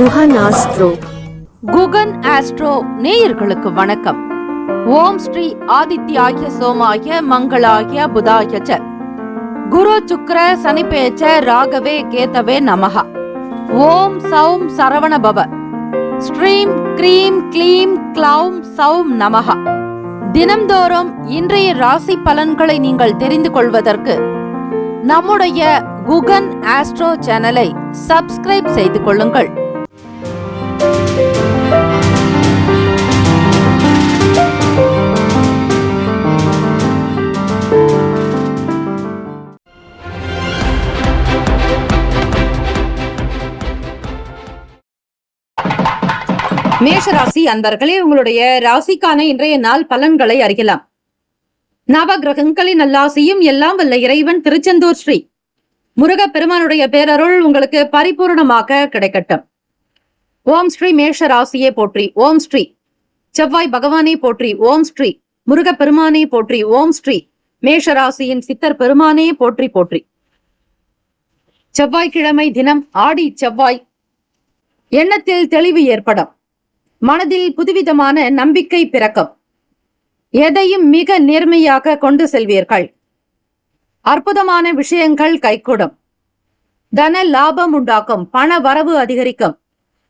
Guhan astro. Guhan astro நேயர்களுக்கு வணக்கம். ஓம் ஸ்ரீ ஆதித்யாய சோமாய மங்களாய புதாய ச குரு சுக்ர சனிபேச்ச ராகவே கேதவே நமஹ. ஓம் சௌம் சரவண பவ. ஸ்ரீம் க்ரீம் க்ளீம் க்ளௌம் சௌம் நமஹ. தினம்தோறும் இன்றைய ராசி பலன்களை நீங்கள் தெரிந்து கொள்வதற்கு நம்முடைய குகன் ஆஸ்ட்ரோ சேனலை சப்ஸ்கிரைப் செய்து கொள்ளுங்கள். மேஷராசி அன்பர்களே, உங்களுடைய ராசிக்கான இன்றைய நாள் பலன்களை அறியலாம். நவ கிரகங்களின் நல்லாசியும் எல்லாம் வல்ல இறைவன் திருச்செந்தூர் ஸ்ரீ முருகப் பெருமானுடைய பேரருள் உங்களுக்கு பரிபூர்ணமாக கிடைக்கட்டும். ஓம் ஸ்ரீ மேஷ ராசியே போற்றி. ஓம் ஸ்ரீ செவ்வாய் பகவானே போற்றி. ஓம் ஸ்ரீ முருகப் பெருமானே போற்றி. ஓம் ஸ்ரீ மேஷ ராசியின் சித்தர் பெருமானே போற்றி போற்றி. செவ்வாய்க்கிழமை தினம் ஆடி செவ்வாய். எண்ணத்தில் தெளிவு ஏற்படும். மனதில் புதுவிதமான நம்பிக்கை பிறக்கும். எதையும் மிக நேர்மையாக கொண்டு செல்வீர்கள். அற்புதமான விஷயங்கள் கைகூடும். தன லாபம் உண்டாக்கும். பண வரவு அதிகரிக்கும்.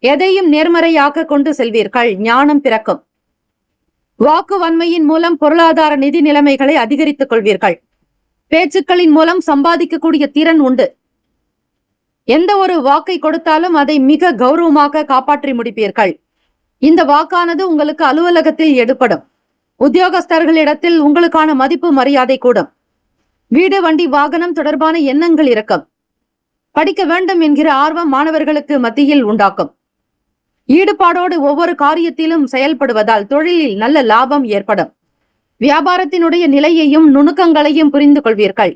எதையும் நேர்மறையாக கொண்டு செல்வீர்கள். ஞானம் பிறக்கும். வாக்கு வன்மையின் மூலம் பொருளாதார நிதி நிலைமைகளை அதிகரித்துக் கொள்வீர்கள். பேச்சுக்களின் மூலம் சம்பாதிக்கக்கூடிய திறன் உண்டு. எந்த ஒரு வாக்கை கொடுத்தாலும் அதை மிக கௌரவமாக காப்பாற்றி முடிப்பீர்கள். இந்த வாக்கானது உங்களுக்கு அலுவலகத்தில் எடுப்படும். உத்தியோகஸ்தர்களிடத்தில் உங்களுக்கான மதிப்பு மரியாதை கூடும். வீடு வண்டி வாகனம் தொடர்பான எண்ணங்கள் இருக்கும். படிக்க வேண்டும் என்கிற ஆர்வம் மாணவர்களுக்கு மத்தியில் உண்டாக்கும். ஈடுபாடோடு ஒவ்வொரு காரியத்திலும் செயல்படுவதால் தொழிலில் நல்ல லாபம் ஏற்படும். வியாபாரத்தினுடைய நிலையையும் நுணுக்கங்களையும் புரிந்து கொள்வீர்கள்.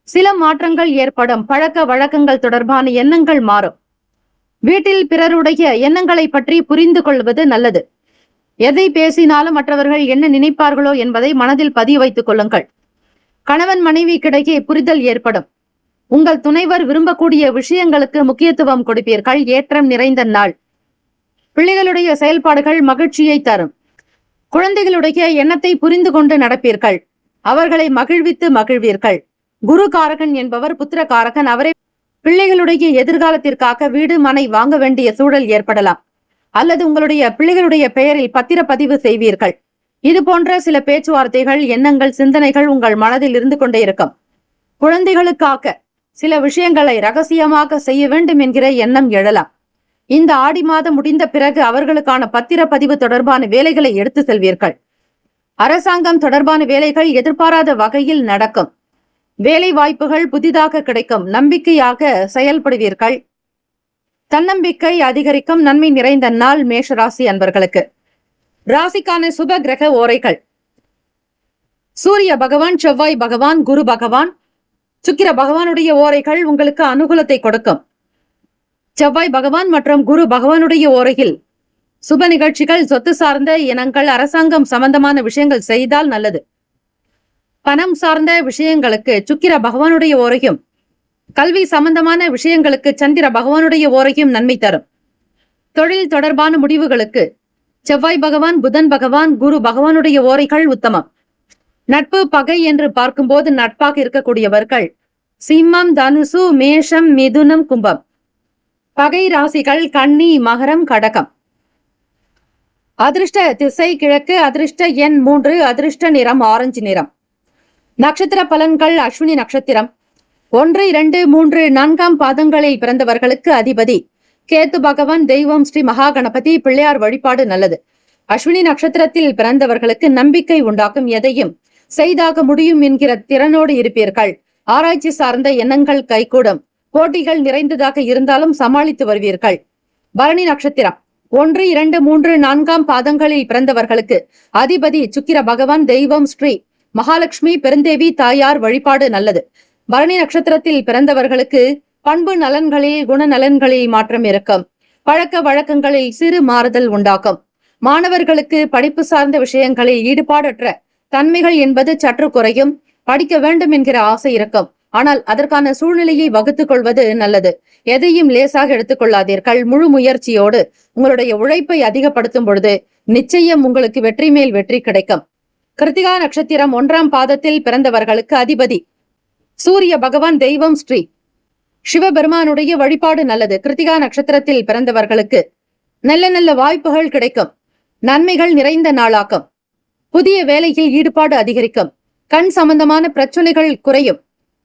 சில மாற்றங்கள் ஏற்படும். பழக்க வழக்கங்கள் தொடர்பான எண்ணங்கள் மாறும். வீட்டில் பிறருடைய எண்ணங்களை பற்றி புரிந்து கொள்வது நல்லது. எதை பேசினாலும் மற்றவர்கள் என்ன நினைப்பார்களோ என்பதை மனதில் பதிய வைத்துக் கொள்ளுங்கள். கணவன் மனைவிக்கிடையே புரிதல் ஏற்படும். உங்கள் துணைவர் விரும்பக்கூடிய விஷயங்களுக்கு முக்கியத்துவம் கொடுப்பீர்கள். ஏற்றம் நிறைந்த நாள். பிள்ளைகளுடைய செயல்பாடுகள் மகிழ்ச்சியை தரும். குழந்தைகளுடைய எண்ணத்தை புரிந்து கொண்டு நடப்பீர்கள். அவர்களை மகிழ்வித்து மகிழ்வீர்கள். குரு காரகன் என்பவர் புத்திரகாரகன். அவரை பிள்ளைகளுடைய எதிர்காலத்திற்காக வீடு மனை வாங்க வேண்டிய சூழல் ஏற்படலாம். அல்லது உங்களுடைய பிள்ளைகளுடைய பெயரில் பத்திரப்பதிவு செய்வீர்கள். இது போன்ற சில பேச்சுவார்த்தைகள், எண்ணங்கள், சிந்தனைகள் உங்கள் மனதில் இருந்து கொண்டே இருக்கும். குழந்தைகளுக்காக சில விஷயங்களை ரகசியமாக செய்ய வேண்டும் என்கிற எண்ணம் எழலாம். இந்த ஆடி மாதம் முடிந்த பிறகு அவர்களுக்கான பத்திரப்பதிவு தொடர்பான வேலைகளை எடுத்து செல்வீர்கள். அரசாங்கம் தொடர்பான வேலைகள் எதிர்பாராத வகையில் நடக்கும். வேலை வாய்ப்புகள் புதிதாக கிடைக்கும். நம்பிக்கையாக செயல்படுவீர்கள். தன்னம்பிக்கை அதிகரிக்கும். நன்மை நிறைந்த நாள் மேஷராசி அன்பர்களுக்கு. ராசிக்கான சுப கிரக ஓரைகள். சூரிய பகவான், செவ்வாய் பகவான், குரு பகவான், சுக்கிர பகவானுடைய ஓரைகள் உங்களுக்கு அனுகூலத்தை கொடுக்கும். செவ்வாய் பகவான் மற்றும் குரு பகவானுடைய ஓரையில் சுப நிகழ்ச்சிகள், சொத்து சார்ந்த இனங்கள், அரசாங்கம் சம்பந்தமான விஷயங்கள் செய்தால் நல்லது. பணம் சார்ந்த விஷயங்களுக்கு சுக்கிர பகவானுடைய ஓரையும், கல்வி சம்பந்தமான விஷயங்களுக்கு சந்திர பகவானுடைய ஓரையும் நன்மை தரும். தொழில் தொடர்பான முடிவுகளுக்கு செவ்வாய் பகவான், புதன் பகவான், குரு பகவானுடைய ஓரைகள் உத்தமம். நட்பு பகை என்று பார்க்கும்போது நட்பாக இருக்கக்கூடியவர்கள் சிம்மம், தனுசு, மேஷம், மிதுனம், கும்பம். பகை ராசிகள் கன்னி, மகரம், கடகம். அதிர்ஷ்ட திசை கிழக்கு. அதிர்ஷ்ட எண் 3. அதிர்ஷ்ட நிறம் ஆரஞ்சு நிறம். நட்சத்திர பலன்கள். அஸ்வினி நட்சத்திரம் 1, 2, 3, 4 பாதங்களில் பிறந்தவர்களுக்கு அதிபதி கேத்து பகவான். தெய்வம் ஸ்ரீ மகா கணபதி. பிள்ளையார் வழிபாடு நல்லது. அஸ்வினி நட்சத்திரத்தில் பிறந்தவர்களுக்கு நம்பிக்கை உண்டாக்கும். எதையும் செய்தாக முடியும் என்கிற திறனோடு இருப்பீர்கள். ஆராய்ச்சி சார்ந்த எண்ணங்கள் கைகூடும். போட்டிகள் நிறைந்ததாக இருந்தாலும் சமாளித்து வருவீர்கள். பரணி நட்சத்திரம் 1, 2, 3, 4 பாதங்களில் பிறந்தவர்களுக்கு அதிபதி சுக்கிர பகவான். தெய்வம் ஸ்ரீ மகாலட்சுமி பெருந்தேவி தாயார் வழிபாடு நல்லது. பரணி நட்சத்திரத்தில் பிறந்தவர்களுக்கு பண்பு நலன்களில், குணநலன்களில் மாற்றம் இருக்கும். பழக்க வழக்கங்களில் சிறு மாறுதல் உண்டாகும். மாணவர்களுக்கு படிப்பு சார்ந்த விஷயங்களில் ஈடுபாடற்ற தன்மைகள் என்பது சற்று குறையும். படிக்க வேண்டும் என்கிற ஆசை இருக்கும். ஆனால் அதற்கான சூழ்நிலையை வகுத்துக் கொள்வது நல்லது. எதையும் லேசாக எடுத்துக்கொள்ளாதீர்கள். முழு முயற்சியோடு உங்களுடைய உழைப்பை அதிகப்படுத்தும் பொழுது நிச்சயம் உங்களுக்கு வெற்றி மேல் வெற்றி கிடைக்கும். கிருத்திகா நட்சத்திரம் 1ஆம் பாதத்தில் பிறந்தவர்களுக்கு அதிபதி சூரிய பகவான், தெய்வம் ஸ்ரீ சிவபெருமானுடைய வழிபாடு நல்லது. கிருத்திகா நட்சத்திரத்தில் பிறந்தவர்களுக்கு நல்ல நல்ல வாய்ப்புகள் கிடைக்கும். நன்மைகள் நிறைந்த நாளாக்கும். புதிய வேலையில் ஈடுபாடு அதிகரிக்கும். கண் சம்பந்தமான பிரச்சனைகள் குறையும்.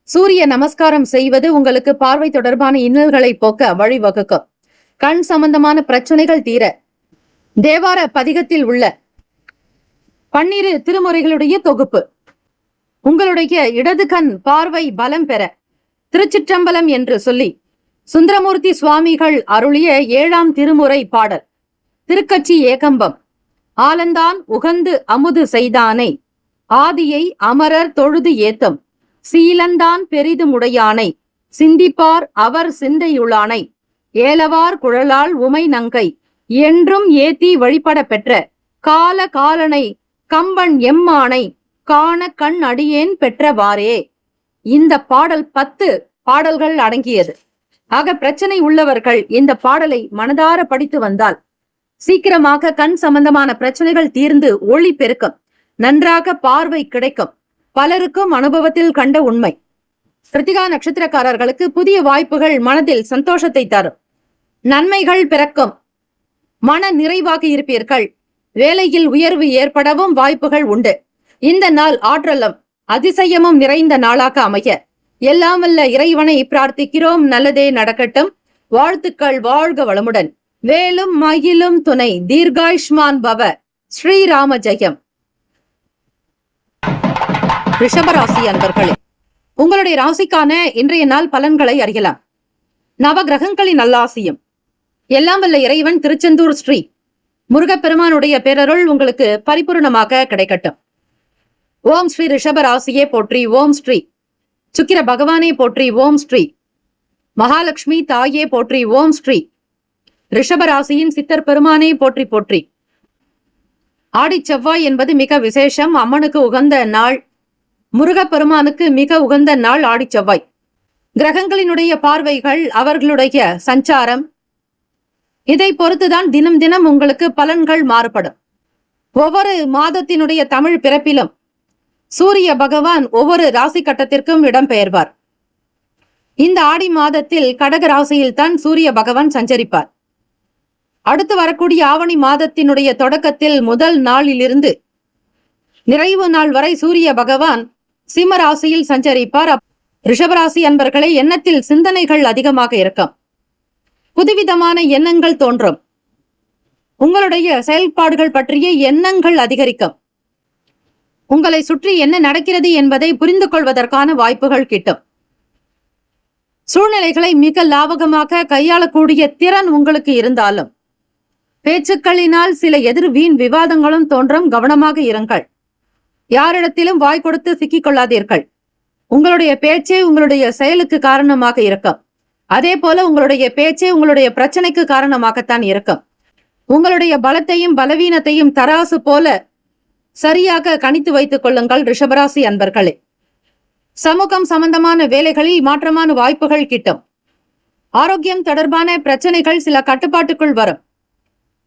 சூரிய நமஸ்காரம் செய்வது உங்களுக்கு பார்வை தொடர்பான இன்னல்களை போக்க வழிவகுக்கும். கண் சம்பந்தமான பிரச்சனைகள் தீர தேவார பதிகத்தில் உள்ள 12 திருமுறைகளுடைய தொகுப்பு. உங்களுடைய இடது கண் பார்வை பலம் பெற திருச்சிற்றம்பலம் என்று சொல்லி சுந்தரமூர்த்தி சுவாமிகள் அருளிய 7ஆம் திருமுறை பாடல். திருக்கட்சி ஏகம்பம். ஆலந்தான் உகந்து அமுது செய்தானை, ஆதியை அமரர் தொழுது ஏத்தம், சீலந்தான் பெரிதுமுடையானை, சிந்திப்பார் அவர் சிந்தையுளானை, ஏலவார் குழலால் உமை நங்கை, என்றும் ஏத்தி வழிபட பெற்ற கால காலனை கம்பன் எம்மானை, காண கண் அடியேன் பெற்றவாறே. இந்த பாடல் 10 பாடல்கள் அடங்கியது. ஆக பிரச்சனை உள்ளவர்கள் இந்த பாடலை மனதார படித்து வந்தால் சீக்கிரமாக கண் சம்பந்தமான பிரச்சனைகள் தீர்ந்து ஒளி பெருக்கும். நன்றாக பார்வை கிடைக்கும். பலருக்கும் அனுபவத்தில் கண்ட உண்மை. கிருத்திகா நட்சத்திரக்காரர்களுக்கு புதிய வாய்ப்புகள் மனதில் சந்தோஷத்தை தரும். நன்மைகள் பிறக்கும். மன நிறைவாக இருப்பீர்கள். வேலையில் உயர்வு ஏற்படவும் வாய்ப்புகள் உண்டு. இந்த நாள் ஆற்றலும் அதிசயமும் நிறைந்த நாளாக அமைய எல்லாம் வல்ல இறைவனை பிரார்த்திக்கிறோம். நல்லதே நடக்கட்டும். வாழ்த்துக்கள். வாழ்க வளமுடன். வேலும் மயிலும் துணை. தீர்காயுஷ்மான் பவ. ஸ்ரீராம ஜெயம். ரிஷபராசி அன்பர்களே, உங்களுடைய ராசிக்கான இன்றைய நாள் பலன்களை அறியலாம். நவ கிரகங்களின் நல்லாசியும் எல்லாம் வல்ல இறைவன் திருச்செந்தூர் ஸ்ரீ முருகப்பெருமானுடைய பேரருள் உங்களுக்கு பரிபூர்ணமாக கிடைக்கட்டும். ஓம் ஸ்ரீ ரிஷபராசியே போற்றி. ஓம் ஸ்ரீ சுக்கிர பகவானே போற்றி. ஓம் ஸ்ரீ மகாலட்சுமி தாயே போற்றி. ஓம் ஸ்ரீ ரிஷபராசியின் சித்தர் பெருமானே போற்றி போற்றி. ஆடி செவ்வாய் என்பது மிக விசேஷம். அம்மனுக்கு உகந்த நாள். முருகப்பெருமானுக்கு மிக உகந்த நாள் ஆடி செவ்வாய். கிரகங்களினுடைய பார்வைகள், அவர்களுடைய சஞ்சாரம், இதை பொறுத்துதான் தினம் தினம் உங்களுக்கு பலன்கள் மாறுபடும். ஒவ்வொரு மாதத்தினுடைய தமிழ் பிறப்பிலும் சூரிய பகவான் ஒவ்வொரு ராசி கட்டத்திற்கும் இடம்பெயர்வார். இந்த ஆடி மாதத்தில் கடக ராசியில் தான் சூரிய பகவான் சஞ்சரிப்பார். அடுத்து வரக்கூடிய ஆவணி மாதத்தினுடைய தொடக்கத்தில் முதல் நாளிலிருந்து நிறைவு நாள் வரை சூரிய பகவான் சிம்ம ராசியில் சஞ்சரிப்பார். ரிஷபராசி அன்பர்களே, எண்ணத்தில் சிந்தனைகள் அதிகமாக இருக்கும். புதுவிதமான எண்ணங்கள் தோன்றும். உங்களுடைய செயல்பாடுகள் பற்றிய எண்ணங்கள் அதிகரிக்கும். உங்களை சுற்றி என்ன நடக்கிறது என்பதை புரிந்து கொள்வதற்கான வாய்ப்புகள் கிட்டும். சூழ்நிலைகளை மிக லாபகமாக கையாளக்கூடிய திறன் உங்களுக்கு இருந்தாலும் பேச்சுக்களினால் சில எதிர் வீண் விவாதங்களும் தோன்றும். கவனமாக இருங்கள். யாரிடத்திலும் வாய் கொடுத்து சிக்கிக் கொள்ளாதீர்கள். உங்களுடைய பேச்சே உங்களுடைய செயலுக்கு காரணமாக இருக்கும். அதே போல உங்களுடைய பேச்சே உங்களுடைய பிரச்சனைக்கு காரணமாகத்தான் இருக்கும். உங்களுடைய பலத்தையும் பலவீனத்தையும் தராசு போல சரியாக கணித்து வைத்துக் கொள்ளுங்கள் ரிஷபராசி அன்பர்களே. சமூகம் சம்பந்தமான வேலைகளில் மாற்றமான வாய்ப்புகள் கிட்டும். ஆரோக்கியம் தொடர்பான பிரச்சனைகள் சில கட்டுப்பாட்டுக்குள் வரும்.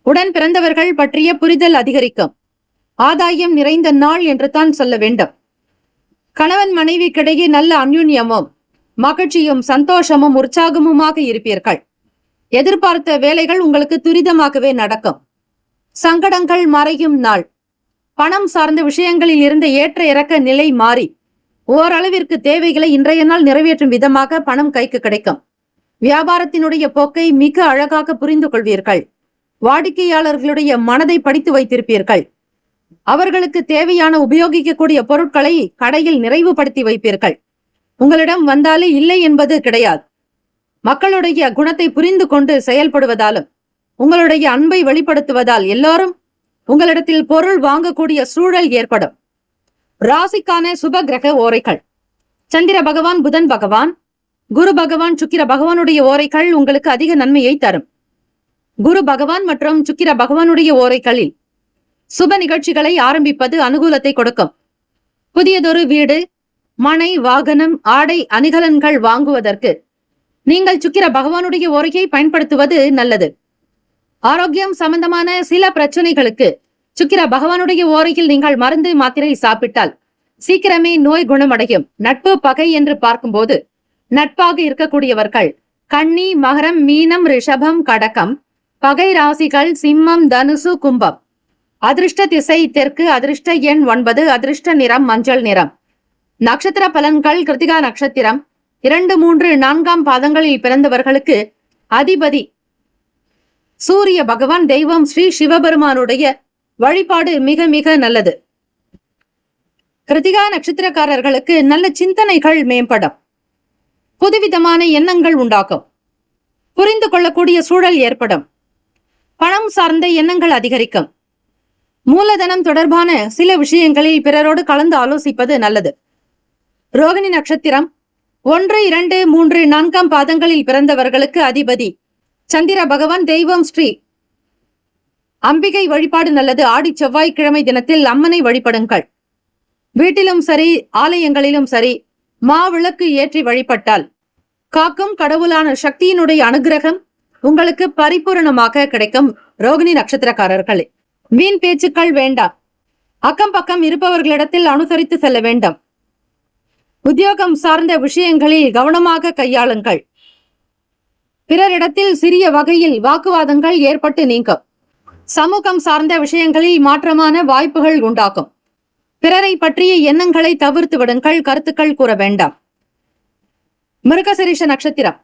உடன் பிறந்தவர்கள் பற்றிய புரிதல் அதிகரிக்கும். ஆதாயம் நிறைந்த நாள் என்று தான் சொல்ல வேண்டும். கணவன் மனைவிக்கிடையே நல்ல அந்யுன்யமும் மகிழ்ச்சியும் சந்தோஷமும் உற்சாகமுமாக இருப்பீர்கள். எதிர்பார்த்த வேலைகள் உங்களுக்கு துரிதமாகவே நடக்கும். சங்கடங்கள் மறையும் நாள். பணம் சார்ந்த விஷயங்களில் இருந்த ஏற்ற இறக்க நிலை மாறி ஓரளவிற்கு தேவைகளை இன்றைய நாள் நிறைவேற்றும் விதமாக பணம் கைக்கு கிடைக்கும். வியாபாரத்தினுடைய போக்கை மிக அழகாக புரிந்து கொள்வீர்கள். வாடிக்கையாளர்களுடைய மனதை படித்து வைத்திருப்பீர்கள். அவர்களுக்கு தேவையான உபயோகிக்கக்கூடிய பொருட்களை கடையில் நிறைவுபடுத்தி வைப்பீர்கள். உங்களிடம் வந்தாலே இல்லை என்பது கிடையாது. மக்களுடைய குணத்தை புரிந்து கொண்டு செயல்படுவதாலும் உங்களுடைய அன்பை வெளிப்படுத்துவதால் எல்லாரும் உங்களிடத்தில் பொருள் வாங்கக்கூடிய சூழல் ஏற்படும். ராசிக்கான சுப கிரக ஓரைகள். சந்திர பகவான், புதன் பகவான், குரு பகவான், சுக்கிர பகவானுடைய ஓரைகள் உங்களுக்கு அதிக நன்மையை தரும். குரு பகவான் மற்றும் சுக்கிர பகவானுடைய ஓரைகளில் சுப நிகழ்ச்சிகளை ஆரம்பிப்பது அனுகூலத்தை கொடுக்கும். புதியதொரு வீடு, மனை, வாகனம், ஆடை, அணிகலன்கள் வாங்குவதற்கு நீங்கள் சுக்கிர பகவானுடைய ஓரையை பயன்படுத்துவது நல்லது. ஆரோக்கியம் சம்பந்தமான சில பிரச்சனைகளுக்கு சுக்கிர பகவானுடைய ஓரையில் நீங்கள் மருந்து மாத்திரை சாப்பிட்டால் சீக்கிரமே நோய் குணமடையும். நட்பு பகை என்று பார்க்கும்போது நட்பாக இருக்கக்கூடியவர்கள் கன்னி, மகரம், மீனம், ரிஷபம், கடகம். பகை ராசிகள் சிம்மம், தனுசு, கும்பம். அதிர்ஷ்ட திசை தெற்கு, அதிர்ஷ்ட எண் 9, அதிர்ஷ்ட நிறம் மஞ்சள் நிறம். நட்சத்திர பலன்கள் கிருத்திகா நட்சத்திரம் 2, 3, 4 பாதங்களில் பிறந்தவர்களுக்கு அதிபதி சூரிய பகவான். தெய்வம் ஸ்ரீ சிவபெருமானுடைய வழிபாடு மிக மிக நல்லது. கிருத்திகா நட்சத்திரக்காரர்களுக்கு நல்ல சிந்தனைகள் மேம்படும். புதுவிதமான எண்ணங்கள் உண்டாகும். புரிந்து கொள்ளக்கூடிய சூழல் ஏற்படும். பணம் சார்ந்த எண்ணங்கள் அதிகரிக்கும். மூலதனம் தொடர்பான சில விஷயங்களில் பிறரோடு கலந்து ஆலோசிப்பது நல்லது. ரோகிணி நட்சத்திரம் 1, 2, 3, 4 பாதங்களில் பிறந்தவர்களுக்கு அதிபதி சந்திர பகவான். தெய்வம் ஸ்ரீ அம்பிகை வழிபாடு நல்லது. ஆடி செவ்வாய்க்கிழமை தினத்தில் அம்மனை வழிபடுங்கள். வீட்டிலும் சரி, ஆலயங்களிலும் சரி, மாவிளக்கு ஏற்றி வழிபட்டால் காக்கும் கடவுளான சக்தியினுடைய அனுகிரகம் உங்களுக்கு பரிபூரணமாக கிடைக்கும். ரோகிணி நட்சத்திரக்காரர்களே, வீண் பேச்சுக்கள் வேண்டாம். அக்கம் பக்கம் இருப்பவர்களிடத்தில் அனுசரித்து செல்ல வேண்டாம். உத்தியோகம் சார்ந்த விஷயங்களில் கவனமாக கையாளுங்கள். பிறரிடத்தில் சிறிய வகையில் வாக்குவாதங்கள் ஏற்பட்டு நீங்கும். சமூகம் சார்ந்த விஷயங்களில் மாற்றமான வாய்ப்புகள் உண்டாகும். பிறரை பற்றிய எண்ணங்களை தவிர்த்து விடுங்கள். கருத்துக்கள் கூற வேண்டாம். மிருகசீரிஷ நட்சத்திரம்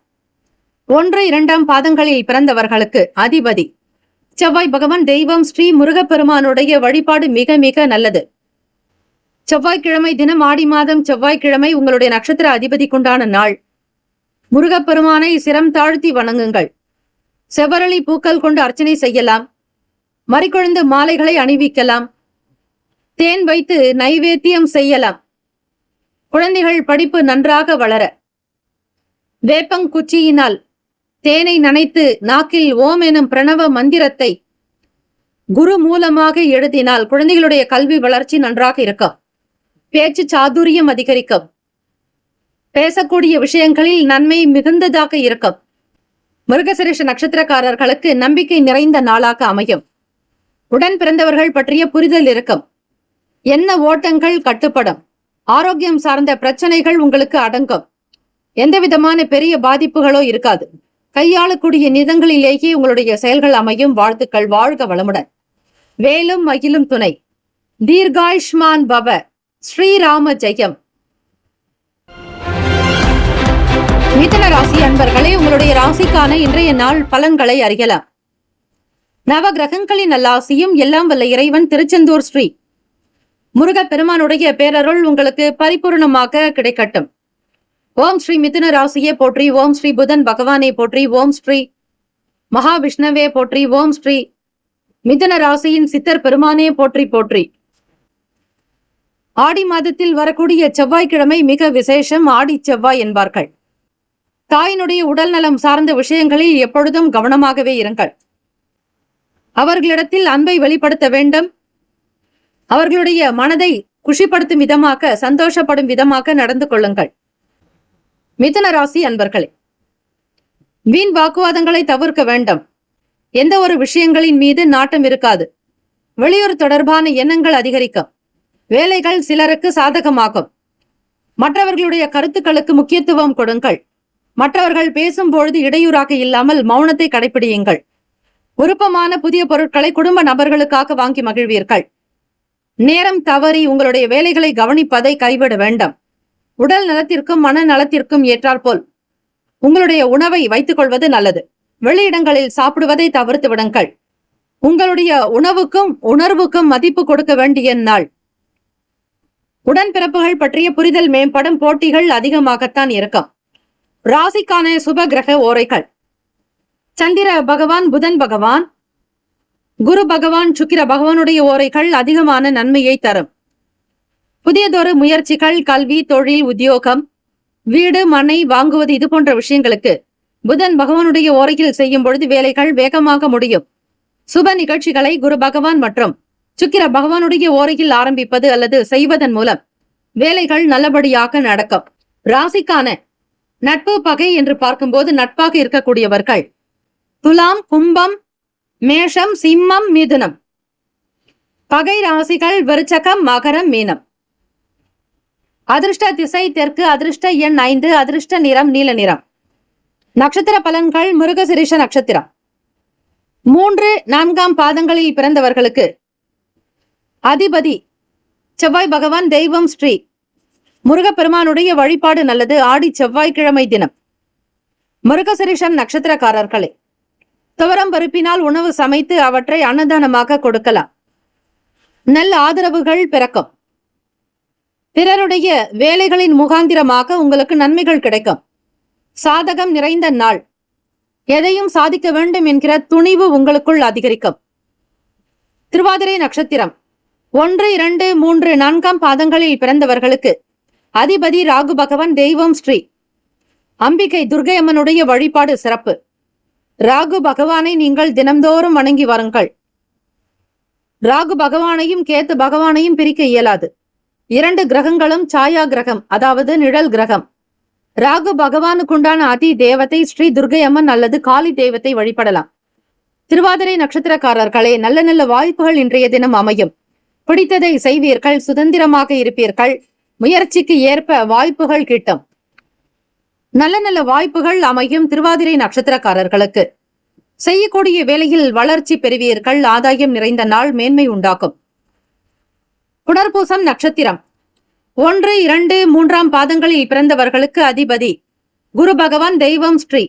1, 2 பாதங்களில் பிறந்தவர்களுக்கு அதிபதி செவ்வாய் பகவான். தெய்வம் ஸ்ரீ முருகப்பெருமானுடைய வழிபாடு மிக மிக நல்லது. செவ்வாய்க்கிழமை தினம், ஆடி மாதம் செவ்வாய்க்கிழமை உங்களுடைய நட்சத்திர அதிபதிக்குண்டான நாள். முருகப்பெருமானை சிரம் தாழ்த்தி வணங்குங்கள். செவ்வரளி பூக்கள் கொண்டு அர்ச்சனை செய்யலாம். மறிக்கொழுந்து மாலைகளை அணிவிக்கலாம். தேன் வைத்து நைவேத்தியம் செய்யலாம். குழந்தைகள் படிப்பு நன்றாக வளர வேப்பங்குச்சியினால் தேனை நனைத்து நாக்கில் ஓம் எனும் பிரணவ மந்திரத்தை குரு மூலமாக எழுதினால் குழந்தைகளுடைய கல்வி வளர்ச்சி நன்றாக இருக்கும். பேச்சு சாதுரியம் அதிகரிக்கும். பேசக்கூடிய விஷயங்களில் நன்மை மிகுந்ததாக இருக்கும். மிருகசீரிஷ நட்சத்திரக்காரர்களுக்கு நம்பிக்கை நிறைந்த நாளாக அமையும். உடன் பிறந்தவர்கள் பற்றிய புரிதல் இருக்கும். என்ன ஓட்டங்கள் கட்டுப்படும். ஆரோக்கியம் சார்ந்த பிரச்சனைகள் உங்களுக்கு அடங்கும். எந்த விதமான பெரிய பாதிப்புகளோ இருக்காது. கையாளக்கூடிய நிதங்களிலேயே உங்களுடைய செயல்கள் அமையும். வாழ்த்துக்கள். வாழ்க வளமுடன். வேலும் மகிழும் துணை. தீர்காயுஷ்மான் பவ. ஸ்ரீராம ஜெயம். மிதுன ராசி அன்பர்களே, உங்களுடைய ராசிக்கான இன்றைய நாள் பலன்களை அறியலாம். நவ கிரகங்களின் நல்லாசியும் எல்லாம் வல்ல இறைவன் திருச்செந்தூர் ஸ்ரீ முருகப்பெருமானுடைய பேரருள் உங்களுக்கு பரிபூர்ணமாக கிடைக்கட்டும். ஓம் ஸ்ரீ மிதுன ராசியே போற்றி. ஓம் ஸ்ரீ புதன் பகவானே போற்றி. ஓம் ஸ்ரீ மகாவிஷ்ணவே போற்றி. ஓம் ஸ்ரீ மிதுன ராசியின் சித்தர் பெருமானே போற்றி போற்றி. ஆடி மாதத்தில் வரக்கூடிய செவ்வாய்க்கிழமை மிக விசேஷம். ஆடி செவ்வாய் என்பார்கள். தாயினுடைய உடல் நலம் சார்ந்த விஷயங்களில் எப்பொழுதும் கவனமாகவே இருங்கள். அவர்களிடத்தில் அன்பை வெளிப்படுத்த வேண்டும். அவர்களுடைய மனதை குஷிப்படுத்தும் விதமாக, சந்தோஷப்படும் விதமாக நடந்து கொள்ளுங்கள். மிதுன ராசி அன்பர்களே, வீண் வாக்குவாதங்களை தவிர்க்க வேண்டும். எந்த ஒரு விஷயங்களின் மீது நாட்டம் இருக்காது. வெளியூர் தொடர்பான எண்ணங்கள் அதிகரிக்கும். வேலைகள் சிலருக்கு சாதகமாகும். மற்றவர்களுடைய கருத்துக்களுக்கு முக்கியத்துவம் கொடுங்கள். மற்றவர்கள் பேசும்பொழுது இடையூறாக இல்லாமல் மௌனத்தை கடைபிடியுங்கள். விருப்பமான புதிய பொருட்களை குடும்ப நபர்களுக்காக வாங்கி மகிழ்வீர்கள். நேரம் தவறி உங்களுடைய வேலைகளை கவனிப்பதை கைவிட வேண்டாம். உடல் நலத்திற்கும் மன நலத்திற்கும் ஏற்றாற்போல் உங்களுடைய உணவை வைத்துக் கொள்வது நல்லது. வெளியிடங்களில் சாப்பிடுவதை தவிர்த்து விடுங்கள். உங்களுடைய உணவுக்கும் உணர்வுக்கும் மதிப்பு கொடுக்க வேண்டிய நாள். உடன்பிறப்புகள் பற்றிய புரிதல் மேம்படும். போட்டிகள் அதிகமாகத்தான் இருக்கும். ராசிக்கான சுப கிரக ஓரைகள். சந்திர பகவான், புதன் பகவான், குரு பகவான், சுக்கிர பகவானுடைய ஓரைகள் அதிகமான நன்மையை தரும். புதியதொரு முயற்சிகள், கல்வி, தொழில், உத்தியோகம், வீடு, மனை வாங்குவது இது போன்ற விஷயங்களுக்கு புதன் பகவானுடைய ஓரையில் செய்யும் பொழுது வேலைகள் வேகமாக முடியும். சுப நிகழ்ச்சிகளை குரு பகவான் மற்றும் சுக்கிர பகவானுடைய ஓரையில் ஆரம்பிப்பது அல்லது செய்வதன் மூலம் வேலைகள் நல்லபடியாக நடக்கும். ராசிக்கான நட்பு பகை என்று பார்க்கும்போது நட்பாக இருக்கக்கூடியவர்கள் துலாம், கும்பம், மேஷம், சிம்மம், மிதுனம். பகை ராசிகள் விருச்சகம், மகரம், மீனம். அதிர்ஷ்ட திசை தெற்கு, அதிர்ஷ்ட எண் 5, அதிர்ஷ்ட நிறம் நீல நிறம். நட்சத்திர பலன்கள் மிருகசிரிஷ நட்சத்திரம் 3, 4ஆம் பாதங்களில் பிறந்தவர்களுக்கு அதிபதி செவ்வாய் பகவான், தெய்வம் ஸ்ரீ முருகப்பெருமானுடைய வழிபாடு நல்லது. ஆடி செவ்வாய்க்கிழமை தினம். மிருகசிரிஷம் நட்சத்திரக்காரர்களே, துவரம் பருப்பினால் உணவு சமைத்து அவற்றை அன்னதானமாக கொடுக்கலாம். நல்ல ஆதரவுகள் பிறக்கும். பிறருடைய வேலைகளின் முகாந்திரமாக உங்களுக்கு நன்மைகள் கிடைக்கும். சாதகம் நிறைந்த நாள். எதையும் சாதிக்க வேண்டும் என்கிற துணிவு உங்களுக்குள் அதிகரிக்கும். திருவாதிரை நட்சத்திரம் 1, 2, 3, 4ஆம் பாதங்களில் பிறந்தவர்களுக்கு அதிபதி ராகு பகவான், தெய்வம் ஸ்ரீ அம்பிகை துர்க்கை அம்மனுடைய வழிபாடு சிறப்பு. ராகு பகவானை நீங்கள் தினம்தோறும் வணங்கி வாருங்கள். ராகு பகவானையும் கேத்து பகவானையும் பிரிக்க இயலாது. 2 கிரகங்களும் சாயா கிரகம், அதாவது நிழல் கிரகம். ராகு பகவானுக்குண்டான அதி தேவதை ஸ்ரீ துர்க்கை அம்மன் அல்லது காளி தெய்வத்தை வழிபடலாம். திருவாதிரை நட்சத்திரக்காரர்களே, நல்ல நல்ல வாய்ப்புகள் இன்றைய தினம் அமையும். பிடித்ததை செய்வீர்கள். சுதந்திரமாக இருப்பீர்கள். முயற்சிக்கு ஏற்ப வாய்ப்புகள் கிட்டும். நல்ல நல்ல வாய்ப்புகள் அமையும். திருவாதிரை நட்சத்திரக்காரர்களுக்கு செய்யக்கூடிய வேலையில் வளர்ச்சி பெறுவீர்கள். ஆதாயம் நிறைந்த நாள். மேன்மை உண்டாக்கும். புனர்பூசம் நட்சத்திரம் 1, 2, 3ஆம் பாதங்களில் பிறந்தவர்களுக்கு அதிபதி குரு பகவான், தெய்வம் ஸ்ரீ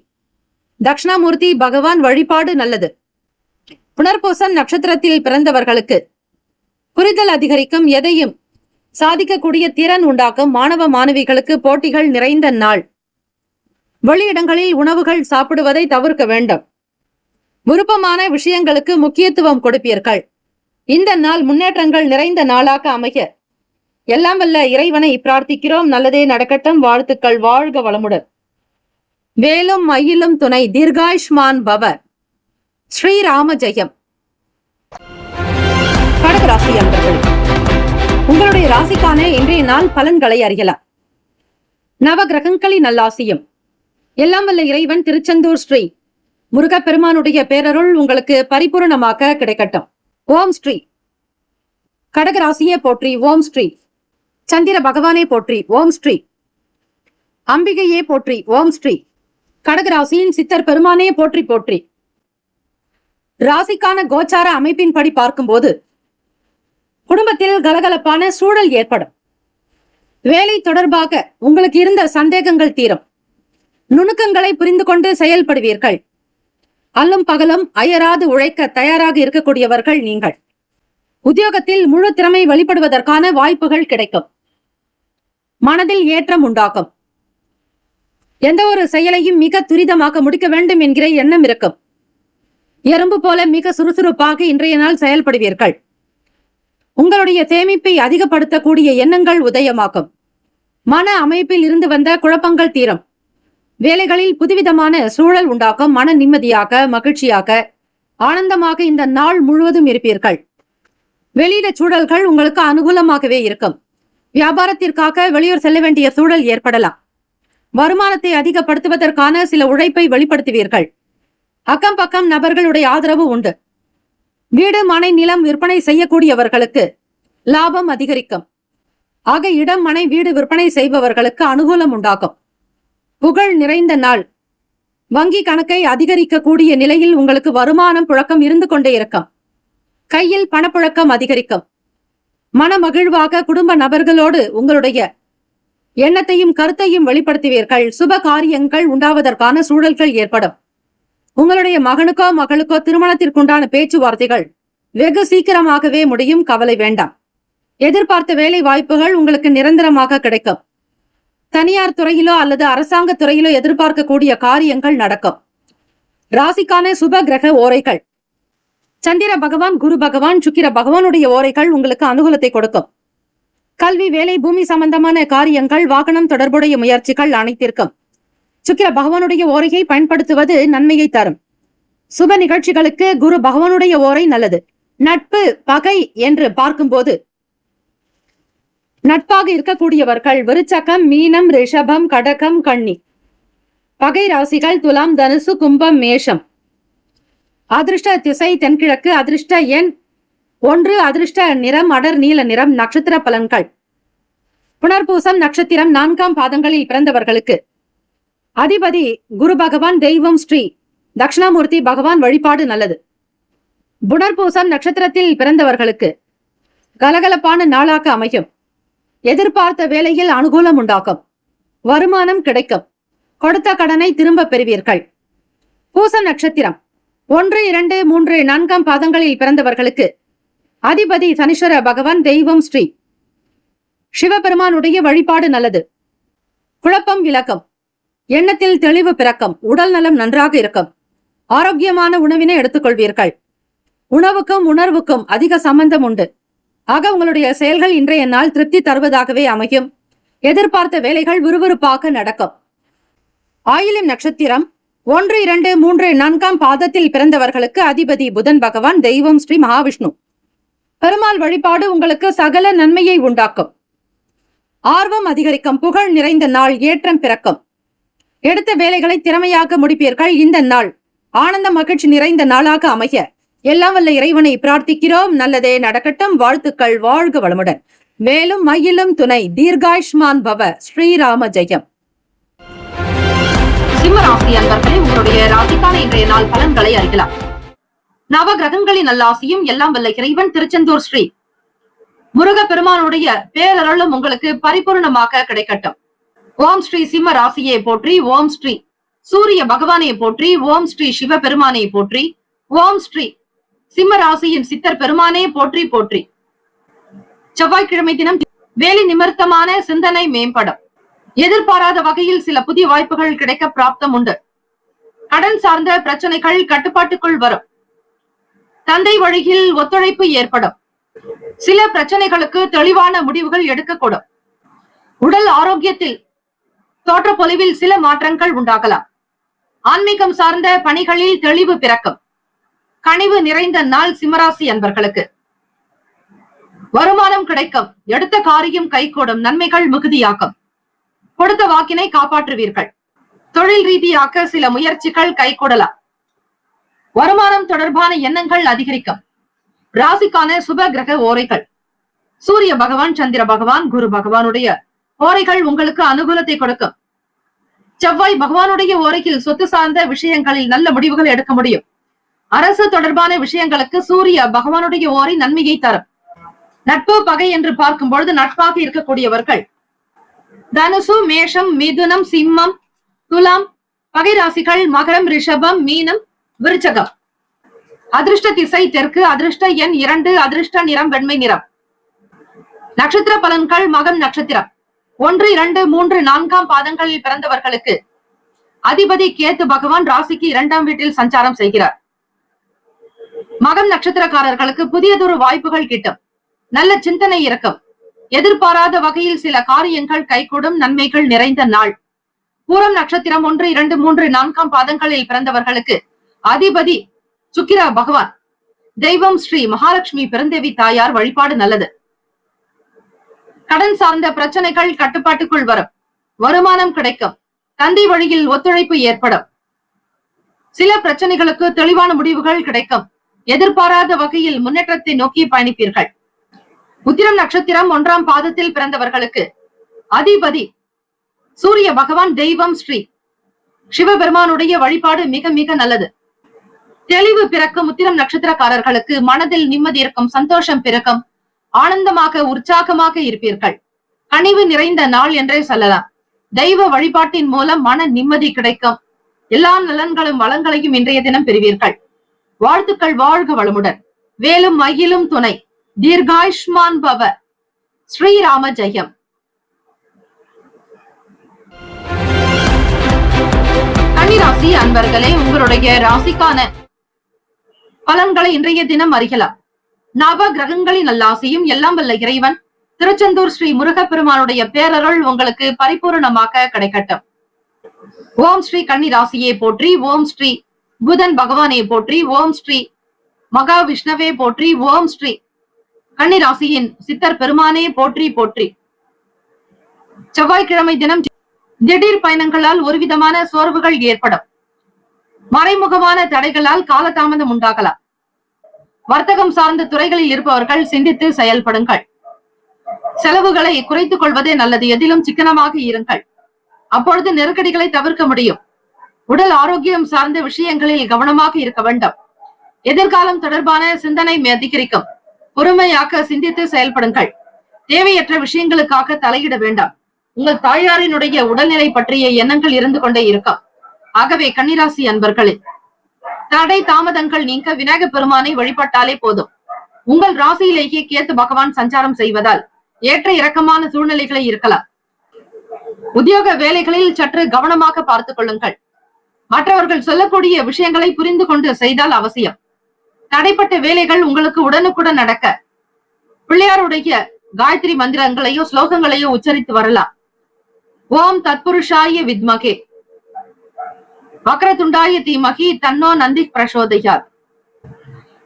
தட்சிணாமூர்த்தி பகவான் வழிபாடு நல்லது. புனர்பூசம் நட்சத்திரத்தில் பிறந்தவர்களுக்கு புரிதல் அதிகரிக்கும். எதையும் சாதிக்கக்கூடிய திறன் உண்டாக்கும். மாணவ மாணவிகளுக்கு போட்டிகள் நிறைந்த நாள். வெளியிடங்களில் உணவுகள் சாப்பிடுவதை தவிர்க்க வேண்டும். விருப்பமான விஷயங்களுக்கு முக்கியத்துவம் கொடுப்பீர்கள். இந்த நாள் முன்னேற்றங்கள் நிறைந்த நாளாக அமைய எல்லாம் வல்ல இறைவனை பிரார்த்திக்கிறோம். நல்லதே நடக்கட்டும். வாழ்த்துக்கள். வாழ்க வளமுடன். வேலும் மயிலும் துணை. தீர்காயுஷ்மான் பவ. ஸ்ரீராம ஜெயம். கடகராசி அன்பர்கள், உங்களுடைய ராசிக்கான இன்றைய நாள் பலன்களை அறியலாம். நவ கிரகங்களின் நல்லாசியும் எல்லாம் வல்ல இறைவன் திருச்செந்தூர் ஸ்ரீ முருகப்பெருமானுடைய பேரருள் உங்களுக்கு பரிபூர்ணமாக கிடைக்கட்டும். ஓம் ஸ்ரீ. கடகராசியே போற்றி. ஓம் ஸ்ரீ. சந்திர பகவானே போற்றி. ஓம் ஸ்ரீ. அம்பிகையே போற்றி. ஓம் ஸ்ரீ. கடகராசியின் சித்தர் பெருமானே போற்றி போற்றி. ராசிக்கான கோச்சார அமைப்பின்படி பார்க்கும்போது குடும்பத்தில் கலகலப்பான சூழல் ஏற்படும். வேலை தொடர்பாக உங்களுக்கு இருந்த சந்தேகங்கள் தீரும். நுணுக்கங்களை புரிந்து கொண்டு செயல்படுவீர்கள். அல்லும் பகலும் அயராது உழைக்க தயாராக இருக்கக்கூடியவர்கள் நீங்கள். உத்தியோகத்தில் முழு திறமை வெளிப்படுவதற்கான வாய்ப்புகள் கிடைக்கும். மனதில் ஏற்றம் உண்டாகும். எந்த ஒரு செயலையும் மிக துரிதமாக முடிக்க வேண்டும் என்கிற எண்ணம் இருக்கும். எறும்பு போல மிக சுறுசுறுப்பாக இன்றைய நாள் செயல்படுவீர்கள். உங்களுடைய சேமிப்பை அதிகப்படுத்தக்கூடிய எண்ணங்கள் உதயமாகும். மன அமைப்பில் இருந்து வந்த குழப்பங்கள் தீரும். வேலைகளில் புதுவிதமான சூழல் உண்டாகும். மன நிம்மதியாக, மகிழ்ச்சியாக, ஆனந்தமாக இந்த நாள் முழுவதும் இருப்பீர்கள். வெளியிட சூழல்கள் உங்களுக்கு அனுகூலமாகவே இருக்கும். வியாபாரத்திற்காக வெளியூர் செல்ல வேண்டிய சூழல் ஏற்படலாம். வருமானத்தை அதிகப்படுத்துவதற்கான சில உழைப்பை வெளிப்படுத்துவீர்கள். அக்கம் பக்கம் நபர்களுடைய ஆதரவு உண்டு. வீடு, மனை, நிலம் விற்பனை செய்யக்கூடியவர்களுக்கு லாபம் அதிகரிக்கும். ஆக இடம், மனை, வீடு விற்பனை செய்பவர்களுக்கு அனுகூலம் உண்டாகும். புகழ் நிறைந்த நாள். வங்கி கணக்கை அதிகரிக்கக்கூடிய நிலையில் உங்களுக்கு வருமானம் புழக்கம் இருந்து கொண்டே இருக்கும். கையில் பணப்புழக்கம் அதிகரிக்கும். மன மகிழ்வாக குடும்ப நபர்களோடு உங்களுடைய எண்ணத்தையும் கருத்தையும் வெளிப்படுத்துவீர்கள். சுப காரியங்கள் உண்டாவதற்கான சூழல்கள் ஏற்படும். உங்களுடைய மகனுக்கோ மகளுக்கோ திருமணத்திற்குண்டான பேச்சுவார்த்தைகள் வெகு சீக்கிரமாகவே முடியும். கவலை வேண்டாம். எதிர்பார்த்த வேலை வாய்ப்புகள் உங்களுக்கு நிரந்தரமாக கிடைக்கும். தனியார் துறையிலோ அல்லது அரசாங்க துறையிலோ எதிர்பார்க்கக்கூடிய காரியங்கள் நடக்கும். ராசிக்கான சுப கிரக ஓரைகள். சந்திர பகவான், குரு பகவான், சுக்கிர பகவானுடைய ஓரைகள் உங்களுக்கு அனுகூலத்தை கொடுக்கும். கல்வி, வேலை, பூமி சம்பந்தமான காரியங்கள், வாகனம் தொடர்புடைய முயற்சிகள் அனைத்திற்கும் சுக்கிர பகவானுடைய ஓரையை பயன்படுத்துவது நன்மையை தரும். சுப நிகழ்ச்சிகளுக்கு குரு பகவானுடைய ஓரை நல்லது. நட்பு, பகை என்று பார்க்கும்போது நட்பாக இருக்கக்கூடியவர்கள் விருச்சகம், மீனம், ரிஷபம், கடகம், கன்னி. பகை ராசிகள் துலாம், தனுசு, கும்பம், மேஷம். அதிர்ஷ்ட திசை தென்கிழக்கு. அதிர்ஷ்ட எண் 1. அதிர்ஷ்ட நிறம் அடர் நீல நிறம். நட்சத்திர பலன்கள். புனர்பூசம் நட்சத்திரம் 4ஆம் பாதங்களில் பிறந்தவர்களுக்கு அதிபதி குரு பகவான். தெய்வம் ஸ்ரீ தட்சிணாமூர்த்தி பகவான் வழிபாடு நல்லது. புனர்பூசம் நட்சத்திரத்தில் பிறந்தவர்களுக்கு கலகலப்பான நாளாக அமையும். எதிர்பார்த்த வேலையில் அனுகூலம் உண்டாகும். வருமானம் கிடைக்கும். கொடுத்த கடனை திரும்ப பெறுவீர்கள். பூச நட்சத்திரம் 1, 2, 3, 4ஆம் பாதங்களில் பிறந்தவர்களுக்கு அதிபதி சனீஸ்வர பகவான். தெய்வம் ஸ்ரீ சிவபெருமானுடைய வழிபாடு நல்லது. குழப்பம் விலகும். எண்ணத்தில் தெளிவு பிறக்கும். உடல் நலம் நன்றாக இருக்கும். ஆரோக்கியமான உணவினை எடுத்துக்கொள்வீர்கள். உணவுக்கும் உணர்வுக்கும் அதிக சம்பந்தம் உண்டு. ஆக உங்களுடைய செயல்கள் இன்றைய நாள் திருப்தி தருவதாகவே அமையும். எதிர்பார்த்த வேலைகள் விறுவிறுப்பாக நடக்கும். ஆயிலம் நட்சத்திரம் 1, 2, 3, 4ஆம் பாதத்தில் பிறந்தவர்களுக்கு அதிபதி புதன் பகவான். தெய்வம் ஸ்ரீ மகாவிஷ்ணு. பெருமாள் வழிபாடு உங்களுக்கு சகல நன்மையை உண்டாக்கும். ஆர்வம் அதிகரிக்கும். புகழ் நிறைந்த நாள். ஏற்றம் பிறக்கும். எடுத்த வேலைகளை திறமையாக முடிப்பீர்கள். இந்த நாள் ஆனந்த மகிழ்ச்சி நிறைந்த நாளாக அமைய எல்லாம் வல்ல இறைவனை பிரார்த்திக்கிறோம். நல்லதே நடக்கட்டும். வாழ்த்துக்கள். வாழ்க வளமுடன். மேலும் மயிலும் துணை. தீர்காயுஷ்மான் பவ. ஸ்ரீராம ஜெயம். சிம்மராசி அன்பர்களே, உங்களுடைய ராசிக்கான இன்றைய நாள் பலன்களை அறியலாம். நவ கிரகங்களின் நல்லாசியும் எல்லாம் வல்ல இறைவன் திருச்செந்தூர் ஸ்ரீ முருக பெருமானுடைய பேரருளும் உங்களுக்கு பரிபூர்ணமாக கிடைக்கட்டும். ஓம் ஸ்ரீ சிம்ம ராசியை போற்றி. ஓம் ஸ்ரீ சூரிய பகவானை போற்றி. ஓம் ஸ்ரீ சிவ பெருமானை போற்றி. ஓம் ஸ்ரீ சிம்ம ராசியின் சித்தர் பெருமானே போற்றி போற்றி. செவ்வாய்க்கிழமை தினம் வேலை நிமித்தமான சிந்தனை மேம்படும். எதிர்பாராத வகையில் சில புதிய வாய்ப்புகள் கிடைக்க பிராப்தம் உண்டு. கடன் சார்ந்த பிரச்சனைகள் கட்டுப்பாட்டுக்குள் வரும். தந்தை வழியில் ஒத்துழைப்பு ஏற்படும். சில பிரச்சனைகளுக்கு தெளிவான முடிவுகள் எடுக்கக்கூடும். உடல் ஆரோக்கியத்தில் தோற்றப்பொலிவில் சில மாற்றங்கள் உண்டாகலாம். ஆன்மீகம் சார்ந்த பணிகளில் தெளிவு பிறக்கும். கனிவு நிறைந்த நாள் சிம்மராசி அன்பர்களுக்கு. வருமானம் கிடைக்கும். எடுத்த காரியம் கைகூடும். நன்மைகள் மிகுதியாகும். கொடுத்த வாக்கினை காப்பாற்றுவீர்கள். தொழில் ரீதியாக சில முயற்சிகள் கைகூடலாம். வருமானம் தொடர்பான எண்ணங்கள் அதிகரிக்கும். ராசிக்கான சுப கிரக ஓரைகள். சூரிய பகவான், சந்திர பகவான், குரு பகவானுடைய ஓரைகள் உங்களுக்கு அனுகூலத்தை கொடுக்கும். செவ்வாய் பகவானுடைய ஓரையில் சொத்து சார்ந்த விஷயங்களில் நல்ல முடிவுகள் எடுக்க முடியும். அரசு தொடர்பான விஷயங்களுக்கு சூரிய பகவானுடைய ஓரை நன்மையை தரும். நட்பு பகை என்று பார்க்கும் பொழுது நட்பாக இருக்கக்கூடியவர்கள் தனுசு, மேஷம், மிதுனம், சிம்மம், துலாம். பகை ராசிகள் மகரம், ரிஷபம், மீனம், விருச்சகம். அதிர்ஷ்ட திசை தெற்கு. அதிர்ஷ்ட எண் 2. அதிர்ஷ்ட நிறம் வெண்மை நிறம். நட்சத்திர பலன்கள். மகம் நட்சத்திரம் 1, 2, 3, 4ஆம் பாதங்களில் பிறந்தவர்களுக்கு அதிபதி கேத்து பகவான் ராசிக்கு 2ஆம் வீட்டில் சஞ்சாரம் செய்கிறார். மகம் நட்சத்திரக்காரர்களுக்கு புதியதொரு வாய்ப்புகள் கிட்டும். நல்ல சிந்தனை இருக்கும். எதிர்பாராத வகையில் சில காரியங்கள் கைகூடும். நன்மைகள் நிறைந்த நாள். பூரம் நட்சத்திரம் 1, 2, 3, 4ஆம் பாதங்களில் பிறந்தவர்களுக்கு அதிபதி சுக்கிர பகவான். தெய்வம் ஸ்ரீ மகாலட்சுமி பெருந்தேவி தாயார் வழிபாடு நல்லது. கடன் சார்ந்த பிரச்சனைகள் கட்டுப்பாட்டுக்குள் வரும். வருமானம் கிடைக்கும். தந்தை வழியில் ஒத்துழைப்பு ஏற்படும். சில பிரச்சனைகளுக்கு தெளிவான முடிவுகள் கிடைக்கும். எதிர்பாராத வகையில் முன்னேற்றத்தை நோக்கி பயணிப்பீர்கள். உத்திரம் நட்சத்திரம் 1ஆம் பாதத்தில் பிறந்தவர்களுக்கு அதிபதி சூரிய பகவான். தெய்வம் ஸ்ரீ சிவபெருமானுடைய வழிபாடு மிக மிக நல்லது. தெளிவு பிறக்கும். உத்திரம் நட்சத்திரக்காரர்களுக்கு மனதில் நிம்மதி இருக்கும். சந்தோஷம் பிறக்கும். ஆனந்தமாக உற்சாகமாக இருப்பீர்கள். கனிவு நிறைந்த நாள் என்றே சொல்லலாம். தெய்வ வழிபாட்டின் மூலம் மன நிம்மதி கிடைக்கும். எல்லா நலன்களும் வளங்களையும் இன்றைய தினம் பெறுவீர்கள். வாழ்த்துக்கள். வாழ்க வளமுடன். வேலும் மயிலும் துணை. தீர்காயுஷ்மான் பவ. ஸ்ரீராம ஜெயம். கன்னிராசி அன்பர்களே, உங்களுடைய ராசிக்கான பலன்களை இன்றைய தினம் அறியலாம். நவ கிரகங்களின் நல்லாசியும் எல்லாம் வல்ல இறைவன் திருச்செந்தூர் ஸ்ரீ முருகப்பெருமானுடைய பேரருள் உங்களுக்கு பரிபூர்ணமாக கிடைக்கட்டும். ஓம் ஸ்ரீ கன்னிராசியை போற்றி. ஓம் ஸ்ரீ புதன் பகவானை போற்றி. ஓம் ஸ்ரீ மகா விஷ்ணவே போற்றி. ஓம் ஸ்ரீ கன்னிராசியின் சித்தர் பெருமானே போற்றி போற்றி. செவ்வாய்க்கிழமை தினம் திடீர் பயணங்களால் ஒருவிதமான சோர்வுகள் ஏற்படும். மறைமுகமான தடைகளால் காலதாமதம் உண்டாகலாம். வர்த்தகம் சார்ந்த துறைகளில் இருப்பவர்கள் சிந்தித்து செயல்படுங்கள். செலவுகளை குறைத்துக் கொள்வதே நல்லது. எதிலும் சிக்கனமாக இருங்கள். அப்பொழுது நெருக்கடிகளை தவிர்க்க முடியும். உடல் ஆரோக்கியம் சார்ந்த விஷயங்களில் கவனமாக இருக்க வேண்டும். எதிர்காலம் தொடர்பான சிந்தனை அதிகரிக்கும். பொறுமையாக சிந்தித்து செயல்படுங்கள். தேவையற்ற விஷயங்களுக்காக தலையிட வேண்டாம். உங்கள் தாயாரினுடைய உடல்நிலை பற்றிய எண்ணங்கள் இருந்து கொண்டே இருக்கும். ஆகவே கன்னிராசி அன்பர்களே, தடை தாமதங்கள் நீங்க விநாயகப் பெருமானை வழிபட்டாலே போதும். உங்கள் ராசியிலேயே கேத்து பகவான் சஞ்சாரம் செய்வதால் ஏற்ற இறக்கமான சூழ்நிலைகளை இருக்கலாம். உத்தியோக வேலைகளில் சற்று கவனமாக பார்த்துக் கொள்ளுங்கள். மற்றவர்கள் சொல்லக்கூடிய விஷயங்களை புரிந்து கொண்டு செய்தால் அவசியம். தடைப்பட்ட வேலைகள் உங்களுக்கு உடனுக்குடன் நடக்க பிள்ளையாருடைய காயத்ரி மந்திரங்களையோ ஸ்லோகங்களையோ உச்சரித்து வரலாம். ஓம் தத்புருஷாய வித்மகே வக்ரதுண்டாய தீமகி தன்னோ நந்தி பிரசோதயாத்.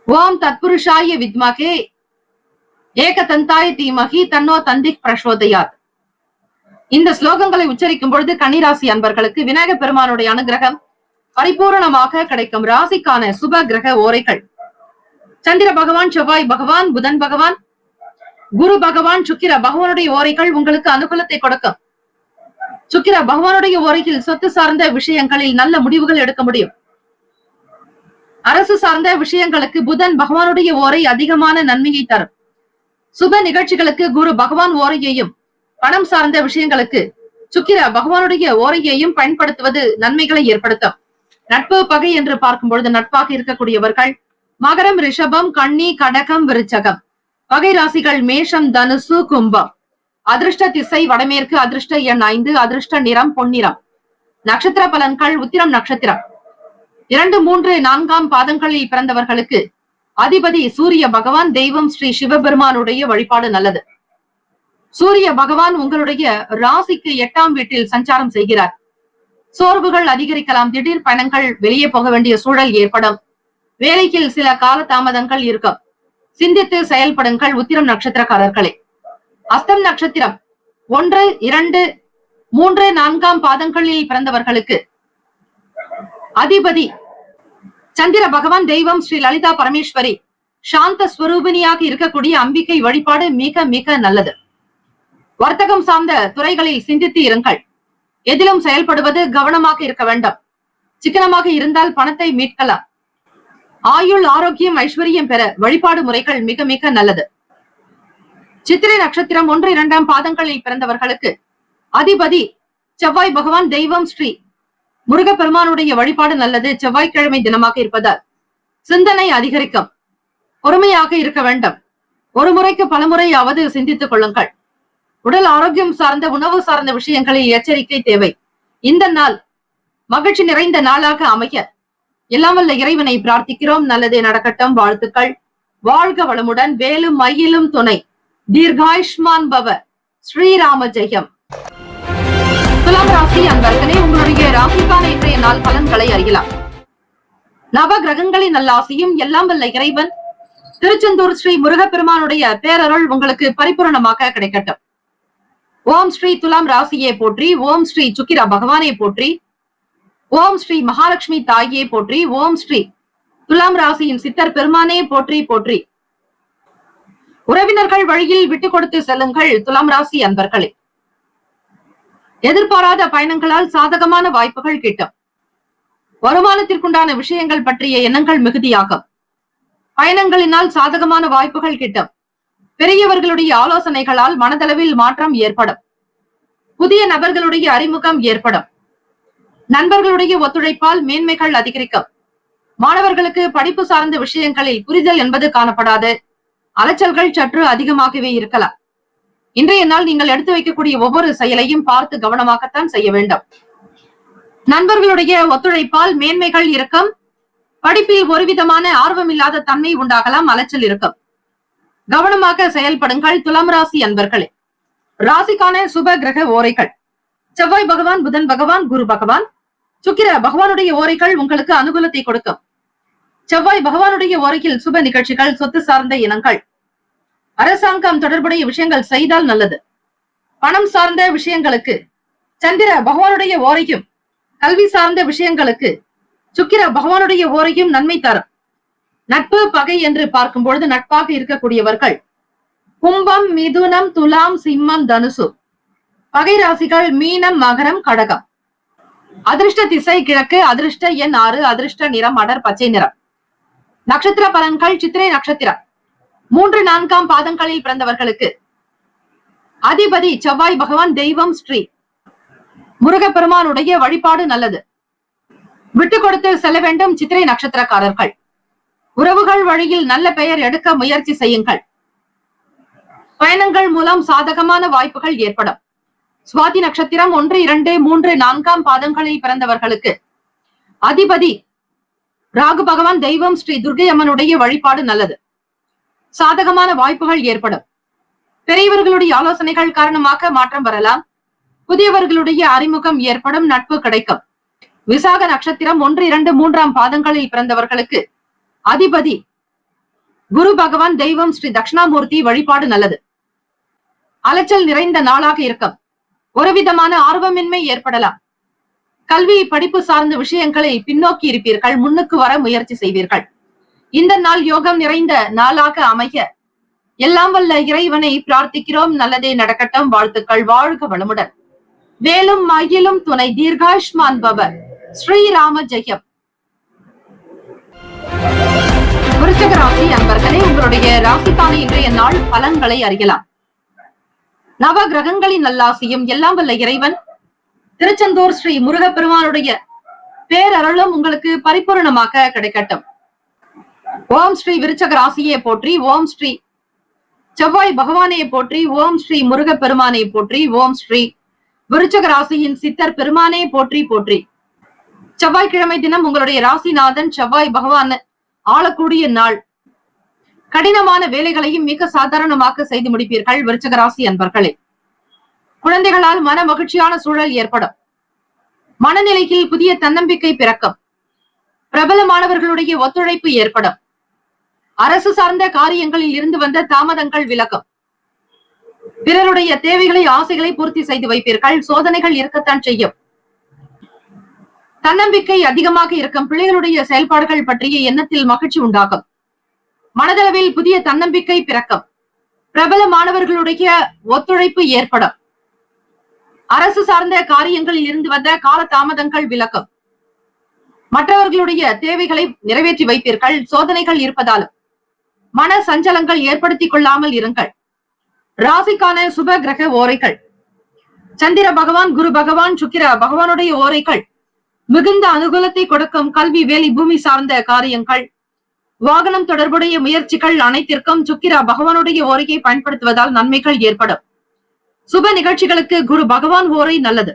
ஓம் தத்புருஷாய வித்மகே ஏகதந்தாய தீமகி தன்னோ தந்தி பிரசோதயாத். இந்த ஸ்லோகங்களை உச்சரிக்கும் பொழுது கன்னிராசி அன்பர்களுக்கு விநாயகப் பெருமானுடைய அனுகிரகம் பரிபூரணமாக கிடைக்கும். ராசிக்கான சுப கிரக ஓரைகள்: சந்திர பகவான், செவ்வாய் பகவான், புதன் பகவான், குரு பகவான், சுக்கிர பகவானுடைய ஓரைகள் உங்களுக்கு அனுகூலத்தை கொடுக்கும். சுக்கிர பகவானுடைய ஓரையில் சொத்து சார்ந்த விஷயங்களில் நல்ல முடிவுகள் எடுக்க முடியும். அரசு சார்ந்த விஷயங்களுக்கு புதன் பகவானுடைய ஓரை அதிகமான நன்மையை தரும். சுப நிகழ்ச்சிகளுக்கு குரு பகவான் ஓரையையும், பணம் சார்ந்த விஷயங்களுக்கு சுக்கிர பகவானுடைய ஓரையையும் பயன்படுத்துவது நன்மைகளை ஏற்படுத்தும். நட்பு பகை என்று பார்க்கும் பொழுது நட்பாக இருக்கக்கூடியவர்கள் மகரம், ரிஷபம், கன்னி, கடகம், விருச்சகம். பகை ராசிகள் மேஷம், தனுசு, கும்பம். அதிர்ஷ்ட திசை வடமேற்கு. அதிர்ஷ்ட எண் 5. அதிர்ஷ்ட நிறம் பொன்னிறம். நட்சத்திர பலன்கள்: உத்திரம் நட்சத்திரம் 2, 3, 4ஆம் பாதங்களில் பிறந்தவர்களுக்கு அதிபதி சூரிய பகவான். தெய்வம் ஸ்ரீ சிவபெருமானுடைய வழிபாடு நல்லது. சூரிய பகவான் உங்களுடைய ராசிக்கு 8ஆம் வீட்டில் சஞ்சாரம் செய்கிறார். சோர்வுகள் அதிகரிக்கலாம். திடீர் பயணங்கள், வெளியே போக வேண்டிய சூழல் ஏற்படும். வேலைக்கு சில கால தாமதங்கள் இருக்கும். சிந்தித்து செயல்படுங்கள் உத்திரம் நட்சத்திரக்காரர்களே. அஸ்தம் நட்சத்திரம் 1, 2, 3, 4ஆம் பாதங்களில் பிறந்தவர்களுக்கு அதிபதி சந்திர பகவான். தெய்வம் ஸ்ரீ லலிதா பரமேஸ்வரி. சாந்த ஸ்வரூபிணியாக இருக்கக்கூடிய அம்பிகை வழிபாடு மிக மிக நல்லது. வர்த்தகம் சார்ந்த துறைகளில் சிந்தித்து இருங்கள். எதிலும் செயல்படுவது கவனமாக இருக்க வேண்டும். சிக்கனமாக இருந்தால் பணத்தை மீட்கலாம். ஆயுள், ஆரோக்கியம், ஐஸ்வர்யம் பெற வழிபாடு முறைகள் மிக மிக நல்லது. சித்திரை நட்சத்திரம் 1, 2ஆம் பாதங்களில் பிறந்தவர்களுக்கு அதிபதி செவ்வாய் பகவான். தெய்வம் ஸ்ரீ முருகப்பெருமானுடைய வழிபாடு நல்லது. செவ்வாய்க்கிழமை தினமாக இருப்பதால் சிந்தனை அதிகரிக்கும். பொறுமையாக இருக்க வேண்டும். ஒரு முறைக்கு பலமுறையாவது சிந்தித்துக் கொள்ளுங்கள். உடல் ஆரோக்கியம் சார்ந்த, உணவு சார்ந்த விஷயங்களில் எச்சரிக்கை தேவை. இந்த நாள் மகிழ்ச்சி நிறைந்த நாளாக அமைய எல்லாம் வல்ல இறைவனை பிரார்த்திக்கிறோம். நல்லதே நடக்கட்டும். வாழ்த்துக்கள். வாழ்க வளமுடன். வேலும் மயிலும் துணை. தீர்காயுஷ்மான் பவ. ஸ்ரீராம ஜெயம். துலாம் ராசி அன்பர்களே, உங்களுடைய ராசிக்கான இன்றைய நாள் பலன்களை அறியலாம். நவ கிரகங்களின் நல்லாசியும் எல்லாம் வல்ல இறைவன் திருச்செந்தூர் ஸ்ரீ முருகப்பெருமானுடைய பேரருள் உங்களுக்கு பரிபூரணமாக கிடைக்கட்டும். ஓம் ஸ்ரீ துலாம் ராசியே போற்றி. ஓம் ஸ்ரீ சுக்கிர பகவானே போற்றி. ஓம் ஸ்ரீ மகாலட்சுமி தாயே போற்றி. ஓம் ஸ்ரீ துலாம் ராசியின் சித்தர் பெருமானே போற்றி போற்றி. உறவினர்கள் வழியில் விட்டு கொடுத்து செல்லுங்கள் துலாம் ராசி அன்பர்களே. எதிர்பாராத பயணங்களால் சாதகமான வாய்ப்புகள் கிட்டும். வருமானத்திற்குண்டான விஷயங்கள் பற்றிய எண்ணங்கள் மிகுதியாகும். பயணங்களினால் சாதகமான வாய்ப்புகள் கிட்டும். பெரியவர்களுடைய ஆலோசனைகளால் மனதளவில் மாற்றம் ஏற்படும். புதிய நபர்களுடைய அறிமுகம் ஏற்படும். நண்பர்களுடைய ஒத்துழைப்பால் மேன்மைகள் அதிகரிக்கும். மாணவர்களுக்கு படிப்பு சார்ந்த விஷயங்களில் புரிதல் என்பது காணப்படாது. அலைச்சல்கள் சற்று அதிகமாகவே இருக்கலாம். இன்றைய நாள் நீங்கள் எடுத்து வைக்கக்கூடிய ஒவ்வொரு செயலையும் பார்த்து கவனமாகத்தான் செய்ய வேண்டும். நண்பர்களுடைய ஒத்துழைப்பால் மேன்மைகள் இருக்கும். படிப்பில் ஒருவிதமான ஆர்வமில்லாத தன்மை உண்டாகலாம். அலைச்சல் இருக்கும். கவனமாக செயல்படுங்கள் துலாம் ராசி அன்பர்களே. ராசிக்கான சுப கிரக ஓரைகள்: செவ்வாய் பகவான், புதன் பகவான், குரு பகவான், சுக்கிர பகவானுடைய ஓரைகள் உங்களுக்கு அனுகூலத்தை கொடுக்கும். செவ்வாய் பகவானுடைய ஓரையில் சுப நிகழ்ச்சிகள், சொத்து சார்ந்த இனங்கள், அரசாங்கம் தொடர்புடைய விஷயங்கள் செய்தால் நல்லது. பணம் சார்ந்த விஷயங்களுக்கு சந்திர பகவானுடைய ஓரையும், கல்வி சார்ந்த விஷயங்களுக்கு சுக்கிர பகவானுடைய ஓரையும் நன்மை தரும். நட்பு பகை என்று பார்க்கும் பொழுது நட்பாக இருக்கக்கூடியவர்கள் கும்பம், மிதுனம், துலாம், சிம்மம், தனுசு. பகை ராசிகள் மீனம், மகரம், கடகம். அதிர்ஷ்ட திசை கிழக்கு, அதிர்ஷ்ட எண் 6, அதிர்ஷ்ட நிறம் அடர் பச்சை நிறம். நட்சத்திர பலன்கள் சித்திரை நட்சத்திரம் 3, 4 பாதங்களில் பிறந்தவர்களுக்கு அதிபதி செவ்வாய் பகவான், தெய்வம் ஸ்ரீ முருகப்பெருமானுடைய வழிபாடு நல்லது. விட்டு கொடுத்து செல்ல வேண்டும் சித்திரை நட்சத்திரக்காரர்கள். உறவுகள் வழியில் நல்ல பெயர் எடுக்க முயற்சி செய்யுங்கள். பயணங்கள் மூலம் சாதகமான வாய்ப்புகள் ஏற்படும். சுவாதி நட்சத்திரம் 1, 2, 3, 4 பாதங்களில் பிறந்தவர்களுக்கு அதிபதி ராகு பகவான், தெய்வம் ஸ்ரீ துர்க்கை அம்மனுடைய வழிபாடு நல்லது. சாதகமான வாய்ப்புகள் ஏற்படும். பெரியவர்களுடைய ஆலோசனைகள் காரணமாக மாற்றம் வரலாம். புதியவர்களுடைய அறிமுகம் ஏற்படும். நட்பு கிடைக்கும். விசாக நட்சத்திரம் 1, 2, 3 பாதங்களில் பிறந்தவர்களுக்கு அதிபதி குரு பகவான், தெய்வம் ஸ்ரீ தட்சிணாமூர்த்தி வழிபாடு நல்லது. அலைச்சல் நிறைந்த நாளாக இருக்கும். ஒரு விதமான ஆர்வமின்மை ஏற்படலாம். கல்வி படிப்பு சார்ந்த விஷயங்களை பின்னோக்கி இருப்பீர்கள். முன்னுக்கு வர முயற்சி செய்வீர்கள். இந்த நாள் யோகம் நிறைந்த நாளாக அமைய எல்லாம் வல்ல இறைவனை பிரார்த்திக்கிறோம். நல்லதே நடக்கட்டும். வாழ்த்துக்கள். வாழ்க வளமுடன். வேலும் மயிலும் துணை. தீர்காயுஷ்மான் பவ. ஸ்ரீராம ஜெயம். விருச்சிக ராசி அன்பர்களே, உங்களுடைய ராசிக்கான இன்றைய நாள் பலன்களை அறியலாம். நவ கிரகங்களின் நல்லாசியும் எல்லாம் வல்ல இறைவன் திருச்செந்தூர் ஸ்ரீ முருகப்பெருமானுடைய பேரருளும் உங்களுக்கு பரிபூர்ணமாக கிடைக்கட்டும். ஓம் ஸ்ரீ விருச்சக ராசியை போற்றி. ஓம் ஸ்ரீ செவ்வாய் பகவானை போற்றி. ஓம் ஸ்ரீ முருகப்பெருமானை போற்றி. ஓம் ஸ்ரீ விருச்சக ராசியின் சித்தர் பெருமானே போற்றி போற்றி. செவ்வாய்க்கிழமை தினம் உங்களுடைய ராசிநாதன் செவ்வாய் பகவான் ஆளக்கூடிய நாள். கடினமான வேலைகளையும் மிக சாதாரணமாக செய்து முடிப்பீர்கள் விருச்சிக ராசி அன்பர்களே. குழந்தைகளால் மன மகிழ்ச்சியான சூழல் ஏற்படும். மனநிலையில் புதிய தன்னம்பிக்கை பிறக்கும். பிரபலமானவர்களுடைய ஒத்துழைப்பு ஏற்படும். அரசு சார்ந்த காரியங்களில் இருந்து வந்த தாமதங்கள் விலகும். பிறருடைய தேவைகளை, ஆசைகளை பூர்த்தி செய்து வைப்பீர்கள். சோதனைகள் இருக்கத்தான் செய்யும். தன்னம்பிக்கை அதிகமாக இருக்கும். பிள்ளைகளுடைய செயல்பாடுகள் பற்றிய எண்ணத்தில் மகிழ்ச்சி உண்டாகும். மனதளவில் புதிய தன்னம்பிக்கை பிறக்கும். பிரபல மாணவர்களுடைய ஒத்துழைப்பு ஏற்படும். அரசு சார்ந்த காரியங்களில் இருந்து வந்த கால தாமதங்கள் விலகும். மற்றவர்களுடைய தேவைகளை நிறைவேற்றி வைப்பீர்கள். சோதனைகள் இருப்பதாலும் மன சஞ்சலங்கள் ஏற்படுத்திக் கொள்ளாமல் இருங்கள். ராசிக்கான சுப கிரக ஓரைகள். சந்திர பகவான், குரு பகவான், சுக்கிர பகவானுடைய ஓரைகள் மிகுந்த அனுகூலத்தை கொடுக்கும். கல்வி, வேலை, பூமி சார்ந்த காரியங்கள், வாகனம் தொடர்புடைய முயற்சிகள் அனைத்திற்கும் சுக்கிர பகவானுடைய ஓரையை பயன்படுத்துவதால் நன்மைகள் ஏற்படும். சுப நிகழ்ச்சிகளுக்கு குரு பகவான் ஓரை நல்லது.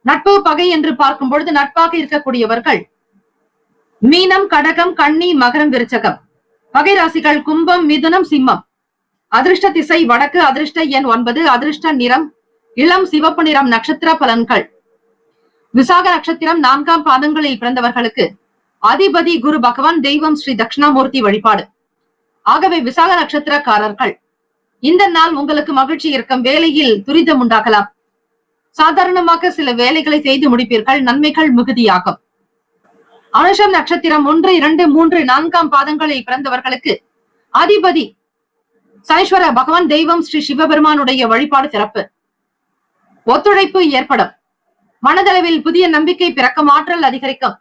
நட்பு பகை என்று பார்க்கும் பொழுது நட்பாக இருக்கக்கூடியவர்கள் மீனம், கடகம், கன்னி, மகரம், விருச்சகம். பகை ராசிகள் கும்பம், மிதுனம், சிம்மம். அதிர்ஷ்ட திசை வடக்கு, அதிர்ஷ்ட எண் 9, அதிர்ஷ்ட நிறம் இளம் சிவப்பு நிறம். நட்சத்திர பலன்கள். விசாக நட்சத்திரம் 4 பாதங்களில் பிறந்தவர்களுக்கு அதிபதி குரு பகவான், தெய்வம் ஸ்ரீ தட்சிணாமூர்த்தி வழிபாடு. ஆகவே விசாக நட்சத்திரக்காரர்கள் இந்த நாள் உங்களுக்கு மகிழ்ச்சி இருக்கும். வேலையில் துரிதம் உண்டாகலாம். சாதாரணமாக சில வேலைகளை செய்து முடிப்பீர்கள். நன்மைகள் மிகுதியாகும். அனுஷம் நட்சத்திரம் 1, 2, 3, 4 பாதங்களில் பிறந்தவர்களுக்கு அதிபதி சனீஸ்வர பகவான், தெய்வம் ஸ்ரீ சிவபெருமானுடைய வழிபாடு சிறப்பு. ஒத்துழைப்பு ஏற்படும். மனதளவில் புதிய நம்பிக்கை பிறக்கும். ஆற்றல் அதிகரிக்கும்.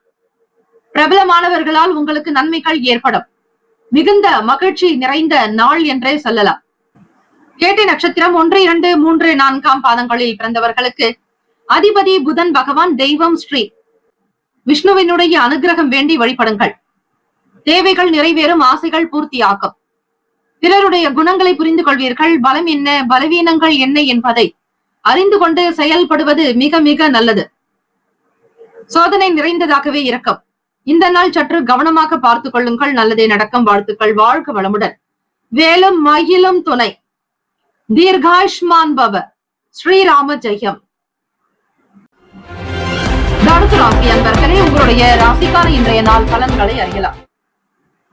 பிரபலமானவர்களால் உங்களுக்கு நன்மைகள் ஏற்படும். மிகுந்த மகிழ்ச்சி நிறைந்த நாள் என்றே சொல்லலாம். கேட்டை நட்சத்திரம் 1, 2, 3, 4 பாதங்களில் பிறந்தவர்களுக்கு அதிபதி புதன் பகவான், தெய்வம் ஸ்ரீ விஷ்ணுவினுடைய அனுகிரகம் வேண்டி வழிபடுங்கள். தேவைகள் நிறைவேறும். ஆசைகள் பூர்த்தியாகும். பிறருடைய குணங்களை புரிந்து கொள்வீர்கள். பலம் என்ன, பலவீனங்கள் என்ன என்பதை அறிந்து கொண்டு செயல்படுவது மிக மிக நல்லது. சோதனை நிறைந்ததாகவே இருக்கும். இந்த நாள் சற்று கவனமாக பார்த்துக் கொள்ளுங்கள். நல்லதே நடக்கும். வாழ்த்துக்கள். வாழ்க வளமுடன். வேலும் மயிலும் துணை. தீர்காயுஷ்மான் பவ. ஸ்ரீராம ஜெயம். தனுசு ராசி அன்பர்களே, உங்களுடைய ராசிக்கான இன்றைய நாள் பலன்களை அறியலாம்.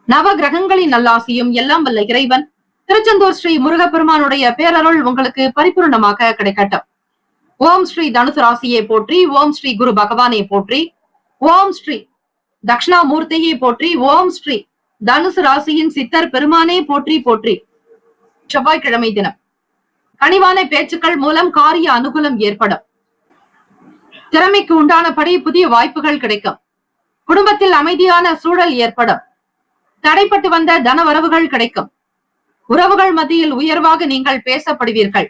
நவ கிரகங்களின் நல்லாசியும் எல்லாம் வல்ல இறைவன் திருச்செந்தூர் ஸ்ரீ முருகப்பெருமானுடைய பேரருள் உங்களுக்கு பரிபூர்ணமாக கிடைக்கட்டும். ஓம் ஸ்ரீ தனுசு ராசியை போற்றி, ஓம் ஸ்ரீ குரு பகவானை போற்றி, ஓம் ஸ்ரீ தட்சிணாமூர்த்தியை போற்றி, ஓம் ஸ்ரீ தனுசு ராசியின் சித்தர் பெருமானே போற்றி போற்றி. செவ்வாய்க்கிழமை தினம் கனிவான பேச்சுக்கள் மூலம் காரிய அனுகூலம் ஏற்படும். திறமைக்கு உண்டானபடி புதிய வாய்ப்புகள் கிடைக்கும். குடும்பத்தில் அமைதியான சூழல் ஏற்படும். தடைப்பட்டு வந்த தன வரவுகள் கிடைக்கும். உறவுகள் மத்தியில் உயர்வாக நீங்கள் பேசப்படுவீர்கள்.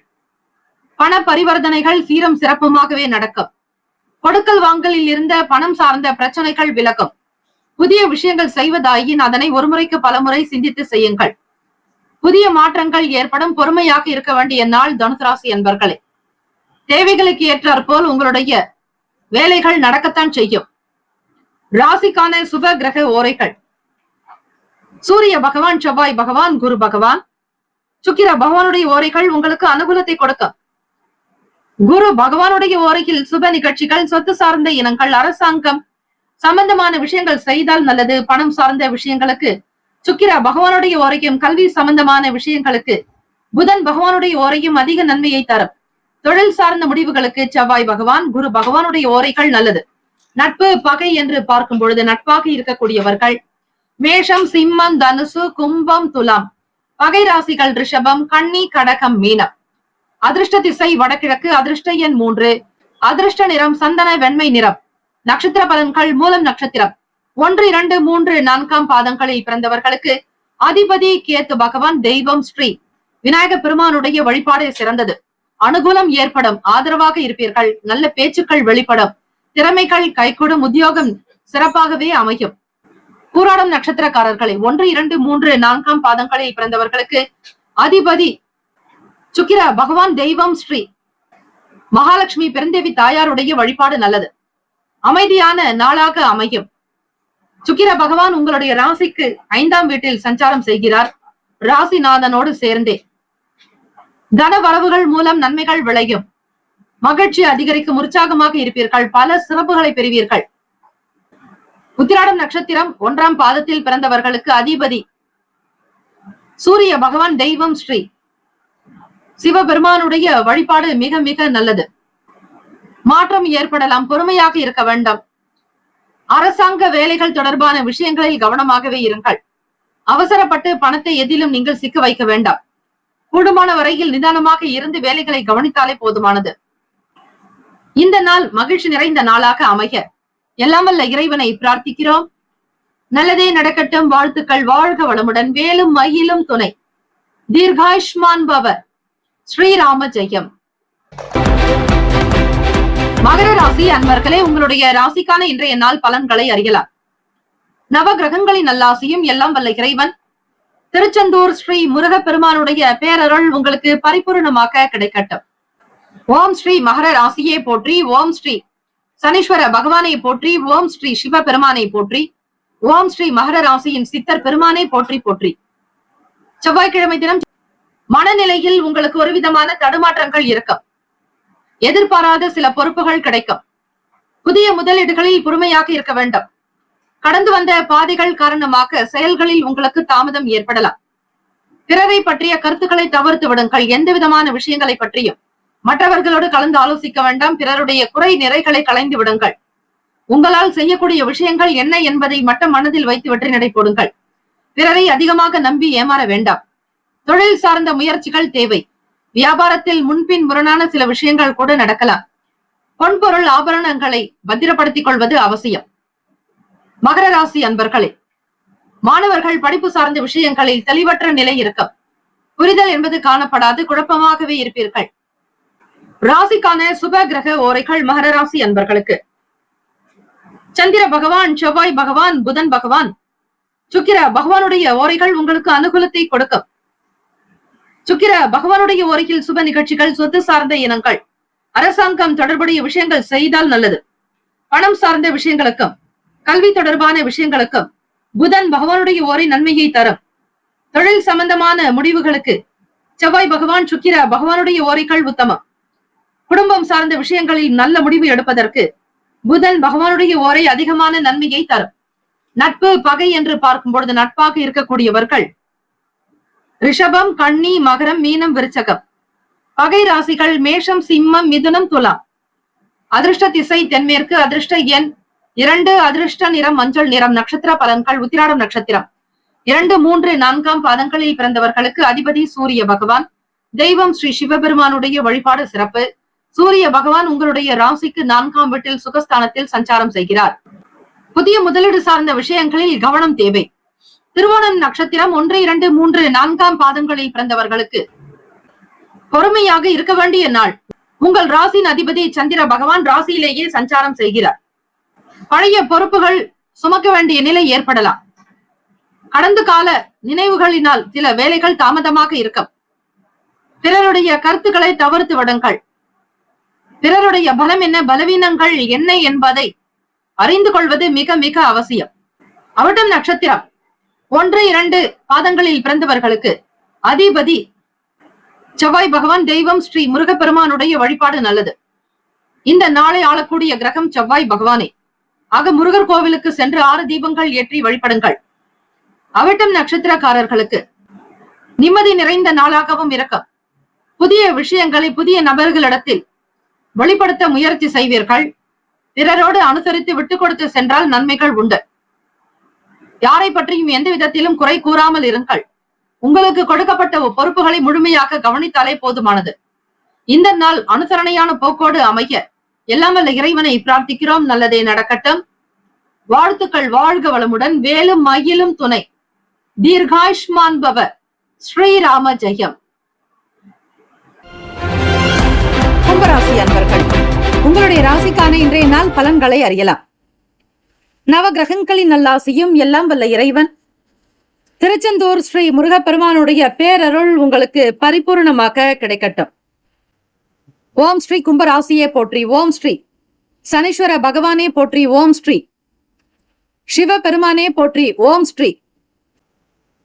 பண பரிவர்த்தனைகள் சீரம் சிறப்புமாகவே நடக்கும். கொடுக்கல் வாங்கலில் இருந்த பணம் சார்ந்த பிரச்சனைகள் விலகும். புதிய விஷயங்கள் செய்வதாயின் அதனை ஒருமுறைக்கு பலமுறை சிந்தித்து செய்யுங்கள். புதிய மாற்றங்கள் ஏற்படும். பொறுமையாக இருக்க வேண்டிய நாள் தனுசு ராசி அன்பர்களே. தேவைகளுக்கு ஏற்றாற்போல் உங்களுடைய வேலைகள் நடக்கத்தான் செய்யும். ராசிக்கான சுப கிரக ஓரைகள்: சூரிய பகவான், செவ்வாய் பகவான், குரு பகவான், சுக்கிர பகவானுடைய ஓரைகள் உங்களுக்கு அனுகூலத்தை கொடுக்கும். குரு பகவானுடைய ஓரையில் சுப நிகழ்ச்சிகள், சொத்து சார்ந்த இனங்கள், அரசாங்கம் சம்பந்தமான விஷயங்கள் செய்தால் நல்லது. பணம் சார்ந்த விஷயங்களுக்கு சுக்கிர பகவானுடைய ஓரையும், கல்வி சம்பந்தமான விஷயங்களுக்கு புதன் பகவானுடைய ஓரையும் அதிக நன்மையை தரும். தொழில் சார்ந்த முடிவுகளுக்கு செவ்வாய் பகவான், குரு பகவானுடைய ஓரைகள் நல்லது. நட்பு பகை என்று பார்க்கும் பொழுது நட்பாக இருக்கக்கூடியவர்கள் மேஷம், சிம்மம், தனுசு, கும்பம், துலாம். பகை ராசிகள் ரிஷபம், கன்னி, கடகம், மீனம். அதிர்ஷ்ட திசை வடகிழக்கு. அதிர்ஷ்ட எண் 3. அதிர்ஷ்ட நிறம் சந்தன வெண்மை நிறம். நட்சத்திர பலன்கள்: மூலம் நட்சத்திரம் 1, 2, 3, 4 பாதங்களில் பிறந்தவர்களுக்கு அதிபதி கேத்து பகவான். தெய்வம் ஸ்ரீ விநாயக பெருமானுடைய வழிபாடு சிறந்தது. அனுகூலம் ஏற்படும். ஆதரவாக இருப்பீர்கள். நல்ல பேச்சுக்கள் வெளிப்படும். திறமைகள் கைகூடும். உத்தியோகம் சிறப்பாகவே அமையும். பூராடம் நட்சத்திரக்காரர்களை 1, 2, 3, 4 பாதங்களில் பிறந்தவர்களுக்கு அதிபதி சுக்கிர பகவான். தெய்வம் ஸ்ரீ மகாலட்சுமி பெருந்தேவி தாயாருடைய வழிபாடு நல்லது. அமைதியான நாளாக அமையும். சுக்கிர பகவான் உங்களுடைய ராசிக்கு 5ஆம் வீட்டில் சஞ்சாரம் செய்கிறார். ராசிநாதனோடு சேர்ந்தே தன வரவுகள் மூலம் நன்மைகள் விளையும். மகிழ்ச்சி அதிகரிக்கும். உற்சாகமாக இருப்பீர்கள். பல சிறப்புகளை பெறுவீர்கள். உத்திராடம் நட்சத்திரம் 1ஆம் பாதத்தில் பிறந்தவர்களுக்கு அதிபதி சூரிய பகவான். தெய்வம் ஸ்ரீ சிவபெருமானுடைய வழிபாடு மிக மிக நல்லது. மாற்றம் ஏற்படலாம். பொறுமையாக இருக்க வேண்டும். அரசாங்க வேலைகள் தொடர்பான விஷயங்களில் கவனமாகவே இருங்கள். அவசரப்பட்டு பணத்தை எதிலும் நீங்கள் சிக்க வைக்க வேண்டாம். கூடுமான வரையில் நிதானமாக இருந்து வேலைகளை கவனித்தாலே போதுமானது. இந்த நாள் மகிழ்ச்சி நிறைந்த நாளாக அமைய எல்லாம் வல்ல இறைவனை பிரார்த்திக்கிறோம். நல்லதே நடக்கட்டும். வாழ்த்துக்கள். வாழ்க வளமுடன். வேலும் மயிலும் துணை. தீர்காயுஷ்மான் பவ. ஸ்ரீராம ஜெயம். மகர ராசி அன்பர்களே, உங்களுடைய ராசிக்கான இன்றைய நாள் பலன்களை அறியலாம். நவ கிரகங்களின் நல்லாசியும் எல்லாம் வல்ல இறைவன் திருச்செந்தூர் ஸ்ரீ முருக பெருமானுடைய பேரருள் உங்களுக்கு பரிபூர்ணமாக கிடைக்கட்டும். ஓம் ஸ்ரீ மகர ராசியே போற்றி. ஓம் ஸ்ரீ சனீஸ்வர பகவானை போற்றி. ஓம் ஸ்ரீ சிவ பெருமானை போற்றி. ஓம் ஸ்ரீ மகர ராசியின் சித்தர் பெருமானை போற்றி போற்றி. செவ்வாய்க்கிழமை தினம் மனநிலையில் உங்களுக்கு ஒரு விதமான தடுமாற்றங்கள் இருக்கும். எதிர்பாராத சில பொறுப்புகள் கிடைக்கும். புதிய முதலீடுகளில் பொறுமையாக இருக்க வேண்டும். கடந்து வந்த பாதைகள் காரணமாக செயல்களில் உங்களுக்கு தாமதம் ஏற்படலாம். பிறரை பற்றிய கருத்துக்களை தவிர்த்து விடுங்கள். எந்த விதமான விஷயங்களை பற்றியும் மற்றவர்களோடு கலந்து ஆலோசிக்க வேண்டாம். பிறருடைய குறை நிறைகளை களைந்து விடுங்கள். உங்களால் செய்யக்கூடிய விஷயங்கள் என்ன என்பதை மட்டும் மனதில் வைத்து வெற்றி நடை போடுங்கள். பிறரை அதிகமாக நம்பி ஏமாற வேண்டாம். தொழில் சார்ந்த முயற்சிகள் தேவை. வியாபாரத்தில் முன்பின் முரணான சில விஷயங்கள் கூட நடக்கலாம். பொன்பொருள் ஆபரணங்களை பத்திரப்படுத்திக் கொள்வது அவசியம். மகர ராசி அன்பர்களே, மாணவர்கள் படிப்பு சார்ந்த விஷயங்களில் தெளிவற்ற நிலை இருக்கும். புரிதல் என்பது காணப்படாது. குழப்பமாகவே இருப்பீர்கள். ராசிக்கான சுப கிரக ஓரைகள் மகர ராசி அன்பர்களுக்கு: சந்திர பகவான், செவ்வாய் பகவான், புதன் பகவான், சுக்கிர பகவானுடைய ஓரைகள் உங்களுக்கு அனுகூலத்தை கொடுக்கும். சுக்கிர பகவானுடைய ஓரையில் சுப நிகழ்ச்சிகள், சொத்து சார்ந்த இனங்கள், அரசாங்கம் தொடர்புடைய விஷயங்கள் செய்தால் நல்லது. பணம் சார்ந்த விஷயங்களுக்கும் கல்வி தொடர்பான விஷயங்களுக்கும் புதன் பகவானுடைய ஓரை நன்மையை தரும். தொழில் சம்பந்தமான முடிவுகளுக்கு செவ்வாய் பகவான், சுக்கிர பகவானுடைய ஓரைகள் உத்தமம். குடும்பம் சார்ந்த விஷயங்களில் நல்ல முடிவு எடுப்பதற்கு புதன் பகவானுடைய ஓரை அதிகமான நன்மையை தரும். நட்பு பகை என்று பார்க்கும் பொழுது நட்பாக இருக்கக்கூடியவர்கள் ரிஷபம், கன்னி, மகரம், மீனம், விருச்சகம். பகை ராசிகள் மேஷம், சிம்மம், மிதுனம், துலாம். அதிர்ஷ்ட திசை தென்மேற்கு. அதிர்ஷ்ட எண் 2. அதிர்ஷ்ட நிறம் மஞ்சள் நிறம். நட்சத்திர பலன்கள். உத்திராடம் நட்சத்திரம் 2, 3, 4ஆம் பாதங்களில் பிறந்தவர்களுக்கு அதிபதி சூரிய பகவான். தெய்வம் ஸ்ரீ சிவபெருமானுடைய வழிபாடு சிறப்பு. சூரிய பகவான் உங்களுடைய ராசிக்கு 4ஆம் வீட்டில் சுகஸ்தானத்தில் சஞ்சாரம் செய்கிறார். புதிய முதலீடு சார்ந்த விஷயங்களில் கவனம் தேவை. திருவோணம் நட்சத்திரம் 1, 2, 3, 4ஆம் பாதங்களில் பிறந்தவர்களுக்கு பொறுமையாக இருக்க வேண்டிய நாள். உங்கள் ராசியின் அதிபதி சந்திர பகவான் ராசியிலேயே சஞ்சாரம் செய்கிறார். பழைய பொறுப்புகள் சுமக்க வேண்டிய நிலை ஏற்படலாம். கடந்த கால நினைவுகளினால் சில வேலைகள் தாமதமாக இருக்கும். பிறருடைய கருத்துக்களை தவிர்த்து விடுங்கள். பிறருடைய பலம் என்ன, பலவீனங்கள் என்ன என்பதை அறிந்து கொள்வது மிக மிக அவசியம். அவிட்டம் நட்சத்திரம் 1, 2 பாதங்களில் பிறந்தவர்களுக்கு அதிபதி செவ்வாய் பகவான். தெய்வம் ஸ்ரீ முருகப்பெருமானுடைய வழிபாடு நல்லது. இந்த நாளை ஆளக்கூடிய கிரகம் செவ்வாய் பகவானே. ஆக முருகர் கோவிலுக்கு சென்று 6 தீபங்கள் ஏற்றி வழிபடுங்கள். அவிட்டம் நட்சத்திரக்காரர்களுக்கு நிம்மதி நிறைந்த நாளாகவும் இருக்கும். புதிய விஷயங்களை புதிய நபர்களிடத்தில் வெளிப்படுத்த முயற்சி செய்வீர்கள். பிறரோடு அனுசரித்து விட்டு கொடுத்து சென்றால் நன்மைகள் உண்டு. யாரை பற்றியும் எந்த விதத்திலும் குறை கூறாமல் இருங்கள். உங்களுக்கு கொடுக்கப்பட்ட பொறுப்புகளை முழுமையாக கவனித்தாலே போதுமானது. இந்த நாள் அனுசரணையான போக்கோடு அமைய எல்லாம் வல்ல இறைவனை பிரார்த்திக்கிறோம். நல்லதே நடக்கட்டும். வாழ்த்துக்கள். வாழ்க வளமுடன். வேலும் மயிலும் துணை. தீர்காயுஷ்மான் பவ. ஸ்ரீராம ஜெயம். கும்பராசி அன்பர்கள், உங்களுடைய ராசிக்கான இன்றைய நாள் பலன்களை அறியலாம். நவ கிரகங்களின் நல்லாசியும் எல்லாம் வல்ல இறைவன் திருச்செந்தூர் ஸ்ரீ முருகப்பெருமானுடைய பேரருள் உங்களுக்கு பரிபூர்ணமாக கிடைக்கட்டும். ஓம் ஸ்ரீ கும்பராசியே போற்றி. ஓம் ஸ்ரீ சனீஸ்வர பகவானே போற்றி. ஓம் ஸ்ரீ சிவபெருமானே போற்றி. ஓம் ஸ்ரீ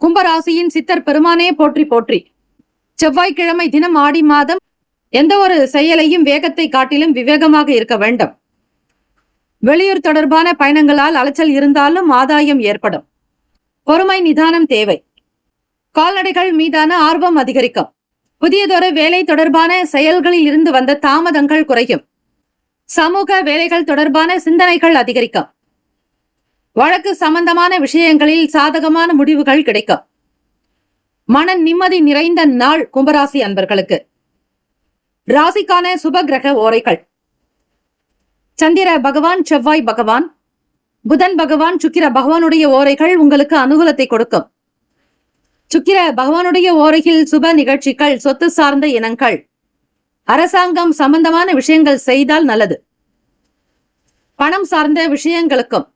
கும்பராசியின் சித்தர் பெருமானே போற்றி போற்றி. செவ்வாய்க்கிழமை தினம் ஆடி மாதம் எந்த ஒரு செயலையும் வேகத்தை காட்டிலும் விவேகமாக இருக்க வேண்டும். வெளியூர் தொடர்பான பயணங்களால் அலைச்சல் இருந்தாலும் ஆதாயம் ஏற்படும். பொறுமை நிதானம் தேவை. கால்நடைகள் மீதான ஆர்வம் அதிகரிக்கும். புதியதொரு வேலை தொடர்பான செயல்களில் இருந்து வந்த தாமதங்கள் குறையும். சமூக வேலைகள் தொடர்பான சிந்தனைகள் அதிகரிக்கும். வழக்கு சம்பந்தமான விஷயங்களில் சாதகமான முடிவுகள் கிடைக்கும். மன நிம்மதி நிறைந்த நாள் கும்பராசி அன்பர்களுக்கு. ராசிக்கான சுப கிரக ஓரைகள். சந்திர பகவான், செவ்வாய் பகவான், புதன் பகவான், சுக்கிர பகவானுடைய ஓரைகள் உங்களுக்கு அனுகூலத்தை கொடுக்கும். சுக்கிர பகவானுடைய ஓரையில் சுப நிகழ்ச்சிகள், சொத்து சார்ந்த இனங்கள், அரசாங்கம் சம்பந்தமான விஷயங்கள் செய்தால் நல்லது. பணம் சார்ந்த விஷயங்களுக்கும்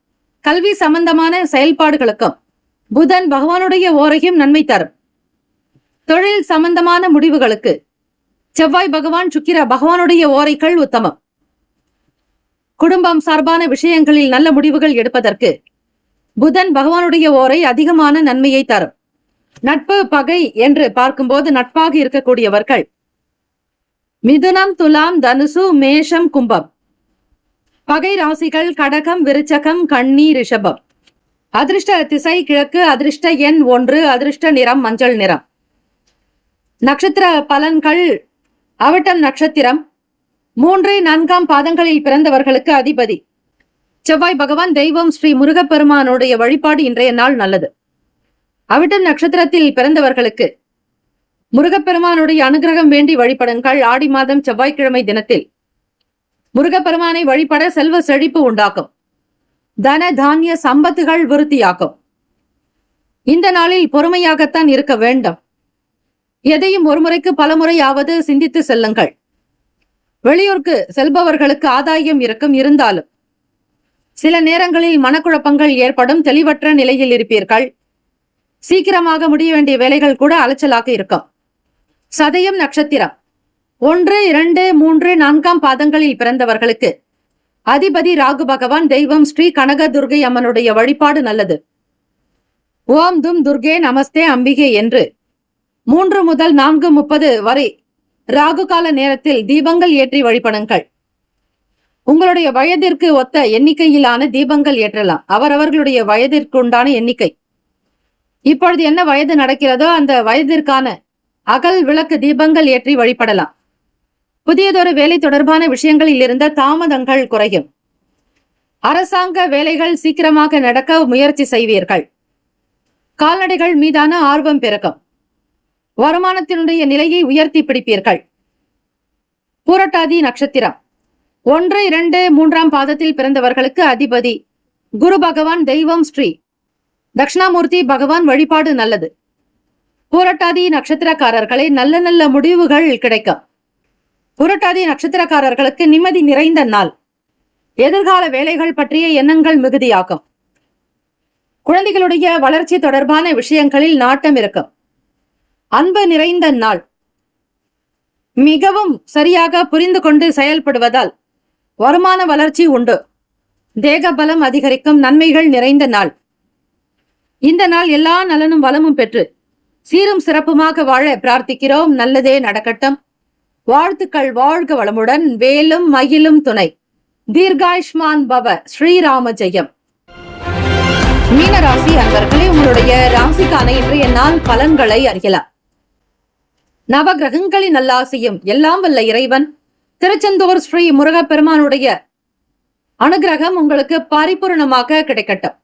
கல்வி சம்பந்தமான செயல்பாடுகளுக்கும் புதன் பகவானுடைய ஓரையும் நன்மை தரும். தொழில் சம்பந்தமான முடிவுகளுக்கு செவ்வாய் பகவான், சுக்கிர பகவானுடைய ஓரைகள் உத்தமம். குடும்பம் சார்பான விஷயங்களில் நல்ல முடிவுகள் எடுப்பதற்கு புதன் பகவானுடைய ஓரை அதிகமான நன்மையை தரும். நட்பு பகை என்று பார்க்கும்போது நட்பாக இருக்கக்கூடியவர்கள் மிதுனம், துலாம், தனுசு, மேஷம், கும்பம். பகை ராசிகள் கடகம், விருச்சகம், கன்னி, ரிஷபம். அதிர்ஷ்ட திசை கிழக்கு. அதிர்ஷ்ட எண் 1. அதிர்ஷ்ட நிறம் மஞ்சள் நிறம். நட்சத்திர பலன்கள். அவிட்டம் நட்சத்திரம் 3, 4ஆம் பாதங்களில் பிறந்தவர்களுக்கு அதிபதி செவ்வாய் பகவான். தெய்வம் ஸ்ரீ முருகப்பெருமானுடைய வழிபாடு இன்றைய நாள் நல்லது. அவிட்டம் நட்சத்திரத்தில் பிறந்தவர்களுக்கு முருகப்பெருமானுடைய அனுகிரகம் வேண்டி வழிபடுங்கள். ஆடி மாதம் செவ்வாய்க்கிழமை தினத்தில் முருகப்பெருமானை வழிபட செல்வ செழிப்பு உண்டாக்கும். தன தானிய சம்பத்துகள் விருத்தியாக்கும். இந்த நாளில் பொறுமையாகத்தான் இருக்க வேண்டும். எதையும் ஒருமுறைக்கு பலமுறையாவது சிந்தித்து செல்லுங்கள். வெளியூருக்கு செல்பவர்களுக்கு ஆதாயம் இருக்கும். இருந்தாலும் சில நேரங்களில் மனக்குழப்பங்கள் ஏற்படும். தெளிவற்ற நிலையில் இருப்பீர்கள். சீக்கிரமாக முடிய வேண்டிய வேலைகள் கூட அலைச்சலாக இருக்கும். சதயம் நட்சத்திரம் 1, 2, 3, 4ஆம் பாதங்களில் பிறந்தவர்களுக்கு அதிபதி ராகு பகவான். தெய்வம் ஸ்ரீ கனக துர்கை அம்மனுடைய வழிபாடு நல்லது. ஓம் தும் துர்கே நமஸ்தே அம்பிகே என்று 3 முதல் 4:30 வரை ராகு கால நேரத்தில் தீபங்கள் ஏற்றி வழிபடுங்கள். உங்களுடைய வயதிற்கு ஒத்த எண்ணிக்கையிலான தீபங்கள் ஏற்றலாம். அவரவர்களுடைய வயதிற்கு உண்டான எண்ணிக்கை. இப்பொழுது என்ன வயது நடக்கிறதோ அந்த வயதிற்கான அகல் விளக்கு தீபங்கள் ஏற்றி வழிபடலாம். புதியதொரு வேலை தொடர்பான விஷயங்களில் இருந்த தாமதங்கள் குறையும். அரசாங்க வேலைகள் சீக்கிரமாக நடக்க முயற்சி செய்வீர்கள். கால்நடைகள் மீதான ஆர்வம் பிறக்கும். வருமானத்தினுடைய நிலையை உயர்த்தி பிடிப்பீர்கள். பூரட்டாதி நட்சத்திரம் 1, 2, 3ஆம் பாதத்தில் பிறந்தவர்களுக்கு அதிபதி குரு பகவான், தெய்வம் ஸ்ரீ தட்சிணாமூர்த்தி பகவான் வழிபாடு நல்லது. பூரட்டாதி நட்சத்திரக்காரர்களை நல்ல நல்ல முடிவுகள் கிடைக்கும். பூரட்டாதி நட்சத்திரக்காரர்களுக்கு நிம்மதி நிறைந்த நாள். எதிர்கால வேலைகள் பற்றிய எண்ணங்கள் மிகுதியாகும். குழந்தைகளுடைய வளர்ச்சி தொடர்பான விஷயங்களில் நாட்டம் இருக்கும். அன்பு நிறைந்த நாள். மிகவும் சரியாக புரிந்து கொண்டு செயல்படுவதால் வருமான வளர்ச்சி உண்டு. தேக பலம் அதிகரிக்கும். நன்மைகள் நிறைந்த நாள். இந்த நாள் எல்லா நலனும் வளமும் பெற்று சீரும் சிறப்புமாக வாழ பிரார்த்திக்கிறோம். நல்லதே நடக்கட்டும். வாழ்த்துக்கள். வாழ்க வளமுடன். வேலும் மகிழும் துணை. தீர்காயுஷ்மான் பவ. ஸ்ரீராம ஜெயம். மீனராசி அன்பர்களே, உங்களுடைய ராசிக்கான இன்றைய நாள் பலன்களை அறியலாம். நவகிரகங்களின் நல்லாசியும் எல்லாம் வல்ல இறைவன் திருச்செந்தூர் ஸ்ரீ முருகப்பெருமானுடைய அனுகிரகம் உங்களுக்கு பரிபூர்ணமாக கிடைக்கட்டும்.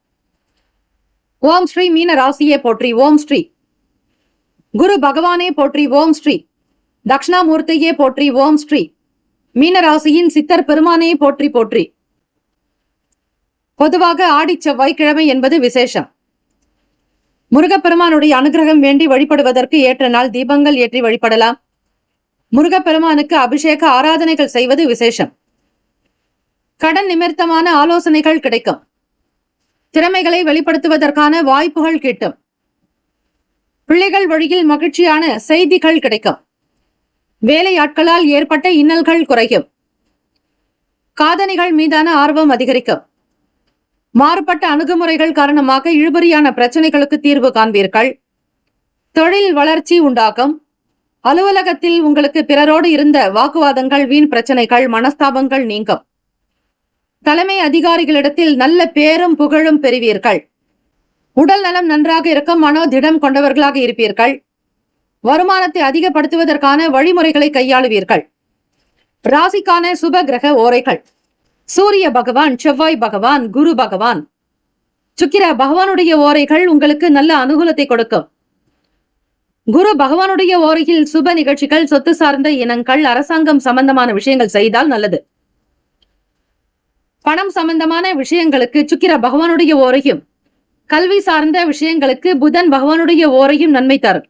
ஓம் ஸ்ரீ மீன ராசியே போற்றி. ஓம் ஸ்ரீ குரு பகவானே போற்றி. ஓம் ஸ்ரீ தட்சிணாமூர்த்தியே போற்றி. ஓம் ஸ்ரீ மீனராசியின் சித்தர் பெருமானே போற்றி போற்றி. பொதுவாக ஆடி செவ்வாய்க்கிழமை என்பது விசேஷம். முருகப்பெருமானுடைய அனுகிரகம் வேண்டி வழிபடுவதற்கு ஏற்ற நாள். தீபங்கள் ஏற்றி வழிபடலாம். முருகப்பெருமானுக்கு அபிஷேக ஆராதனைகள் செய்வது விசேஷம். கடன் நிமித்தமான ஆலோசனைகள் கிடைக்கும். திறமைகளை வெளிப்படுத்துவதற்கான வாய்ப்புகள் கிட்டும். பிள்ளைகள் வழியில் மகிழ்ச்சியான செய்திகள் கிடைக்கும். வேலையாட்களால் ஏற்பட்ட இன்னல்கள் குறையும். காதணிகள் மீதான ஆர்வம் அதிகரிக்கும். மாறுபட்ட அணுகுமுறைகள் காரணமாக இழுபறியான பிரச்சனைகளுக்கு தீர்வு காண்பீர்கள். தொழில் வளர்ச்சி உண்டாகும். அலுவலகத்தில் உங்களுக்கு பிறரோடு இருந்த வாக்குவாதங்கள், வீண் பிரச்சனைகள், மனஸ்தாபங்கள் நீங்கும். தலைமை அதிகாரிகளிடத்தில் நல்ல பேரும் புகழும் பெறுவீர்கள். உடல் நலம் நன்றாக இருக்கும். மனோதிடம் கொண்டவர்களாக இருப்பீர்கள். வருமானத்தை அதிகப்படுத்துவதற்கான வழிமுறைகளை கையாளுவீர்கள். ராசிக்கான சுப கிரக ஓரைகள்: சூரிய பகவான், செவ்வாய் பகவான், குரு பகவான், சுக்கிர பகவானுடைய ஓரைகள் உங்களுக்கு நல்ல அனுகூலத்தை கொடுக்கும். குரு பகவானுடைய ஓரையில் சுப நிகழ்ச்சிகள், சொத்து சார்ந்த இனங்கள், அரசாங்கம் சம்பந்தமான விஷயங்கள் செய்தால் நல்லது. பணம் சம்பந்தமான விஷயங்களுக்கு சுக்கிர பகவானுடைய ஓரையும், கல்வி சார்ந்த விஷயங்களுக்கு புதன் பகவானுடைய ஓரையும் நன்மை தரும்.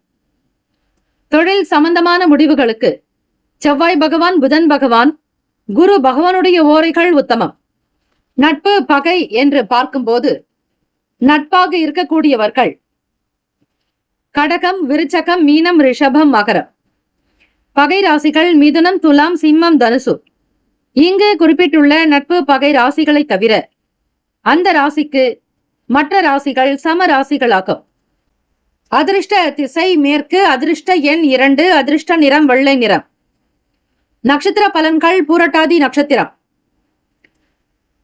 தொழில் சம்பந்தமான முடிவுகளுக்கு செவ்வாய் பகவான், புதன் பகவான், குரு பகவானுடைய ஓரைகள் உத்தமம். நட்பு பகை என்று பார்க்கும்போது நட்பாக இருக்கக்கூடியவர்கள் கடகம், விருச்சகம், மீனம், ரிஷபம், மகரம். பகை ராசிகள் மிதுனம், துலாம், சிம்மம், தனுசு. இங்கு குறிப்பிட்டுள்ள நட்பு பகை ராசிகளை தவிர அந்த ராசிக்கு மற்ற ராசிகள் சம ராசிகளாகும். அதிர்ஷ்ட திசை மேற்கு. அதிர்ஷ்ட எண் 2. அதிர்ஷ்ட நிறம் வெள்ளை நிறம். நட்சத்திர பலன்கள்: பூரட்டாதி நட்சத்திரம்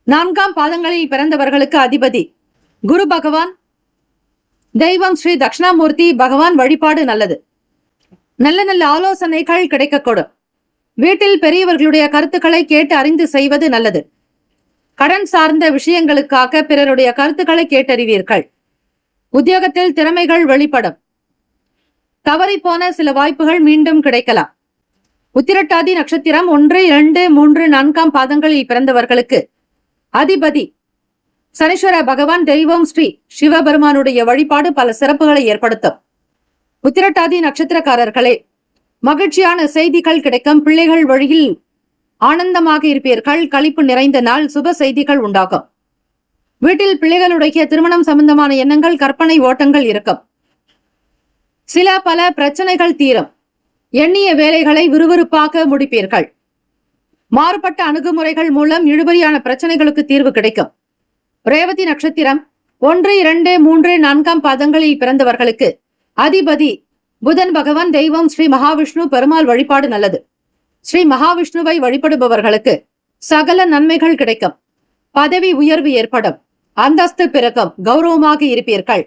4ஆம் பாதங்களில் பிறந்தவர்களுக்கு அதிபதி குரு பகவான், தெய்வம் ஸ்ரீ தட்சிணாமூர்த்தி பகவான் வழிபாடு நல்லது. நல்ல நல்ல ஆலோசனைகள் கிடைக்கக்கூடும். வீட்டில் பெரியவர்களுடைய கருத்துக்களை கேட்டு அறிந்து செய்வது நல்லது. கடன் சார்ந்த விஷயங்களுக்காக பிறருடைய கருத்துக்களை கேட்டறிவீர்கள். உத்தியோகத்தில் திறமைகள் வெளிப்படும். தவறிப்போன சில வாய்ப்புகள் மீண்டும் கிடைக்கலாம். உத்திரட்டாதி நட்சத்திரம் 1, 2, 3, 4ஆம் பாதங்களில் பிறந்தவர்களுக்கு அதிபதி சனீஸ்வர பகவான், தெய்வம் ஸ்ரீ சிவபெருமானுடைய வழிபாடு பல சிறப்புகளை ஏற்படுத்தும். உத்திரட்டாதி நட்சத்திரக்காரர்களே, மகிழ்ச்சியான செய்திகள் கிடைக்கும். பிள்ளைகள் வழியில் ஆனந்தமாக இருப்பீர்கள். களிப்பு நிறைந்த நாள். சுப செய்திகள் உண்டாகும். வீட்டில் பிள்ளைகளுடைய திருமணம் சம்பந்தமான எண்ணங்கள், கற்பனை ஓட்டங்கள் இருக்கும். சில பல பிரச்சனைகள் தீரும். எண்ணிய வேலைகளை விறுவிறுப்பாக முடிப்பீர்கள். மாறுபட்ட அணுகுமுறைகள் மூலம் இழுபறியான பிரச்சனைகளுக்கு தீர்வு கிடைக்கும். ரேவதி நட்சத்திரம் 1, 2, 3, 4ஆம் பாதங்களில் பிறந்தவர்களுக்கு அதிபதி புதன் பகவான், தெய்வம் ஸ்ரீ மகாவிஷ்ணு பெருமாள் வழிபாடு நல்லது. ஸ்ரீ மகாவிஷ்ணுவை வழிபடுபவர்களுக்கு சகல நன்மைகள் கிடைக்கும். பதவி உயர்வு ஏற்படும். அந்தஸ்து பிறக்கும். கௌரவமாக இருப்பீர்கள்.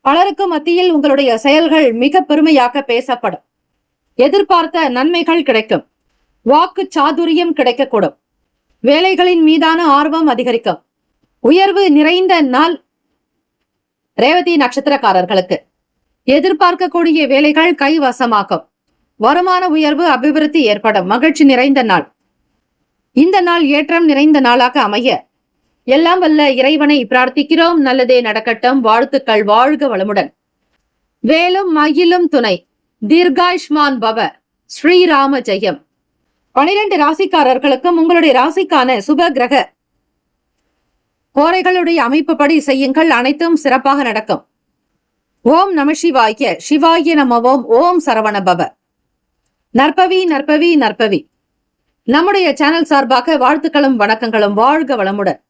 பலருக்கு மத்தியில் உங்களுடைய செயல்கள் மிக பெருமையாக பேசப்படும். எதிர்பார்த்த நன்மைகள் கிடைக்கும். வாக்கு சாதுரியம் கிடைக்கக்கூடும். வேலைகளின் மீதான ஆர்வம் அதிகரிக்கும். உயர்வு நிறைந்த நாள் ரேவதி நட்சத்திரக்காரர்களுக்கு. எதிர்பார்க்கக்கூடிய வேலைகள் கைவசமாக்கும். வருமான உயர்வு, அபிவிருத்தி ஏற்படும். மகிழ்ச்சி நிறைந்த நாள். இந்த நாள் ஏற்றம் நிறைந்த நாளாக அமைய எல்லாம் வல்ல இறைவனை பிரார்த்திக்கிறோம். நல்லதே நடக்கட்டும். வாழ்த்துக்கள். வாழ்க வளமுடன். வேலும் மயிலும் துணை. தீர்காயுஷ்மான் பவ. ஸ்ரீராம ஜெயம். 12 ராசிக்காரர்களுக்கும் உங்களுடைய ராசிக்கான சுப கிரக கோரைகளுடைய அமைப்புப்படி செய்யுங்கள். அனைத்தும் சிறப்பாக நடக்கும். ஓம் நம சிவாய. சிவாய நமவோம். ஓம் சரவண பவ. நற்பவி நற்பவி நற்பவி. நம்முடைய சேனல் சார்பாக வாழ்த்துக்களும் வணக்கங்களும். வாழ்க வளமுடன்.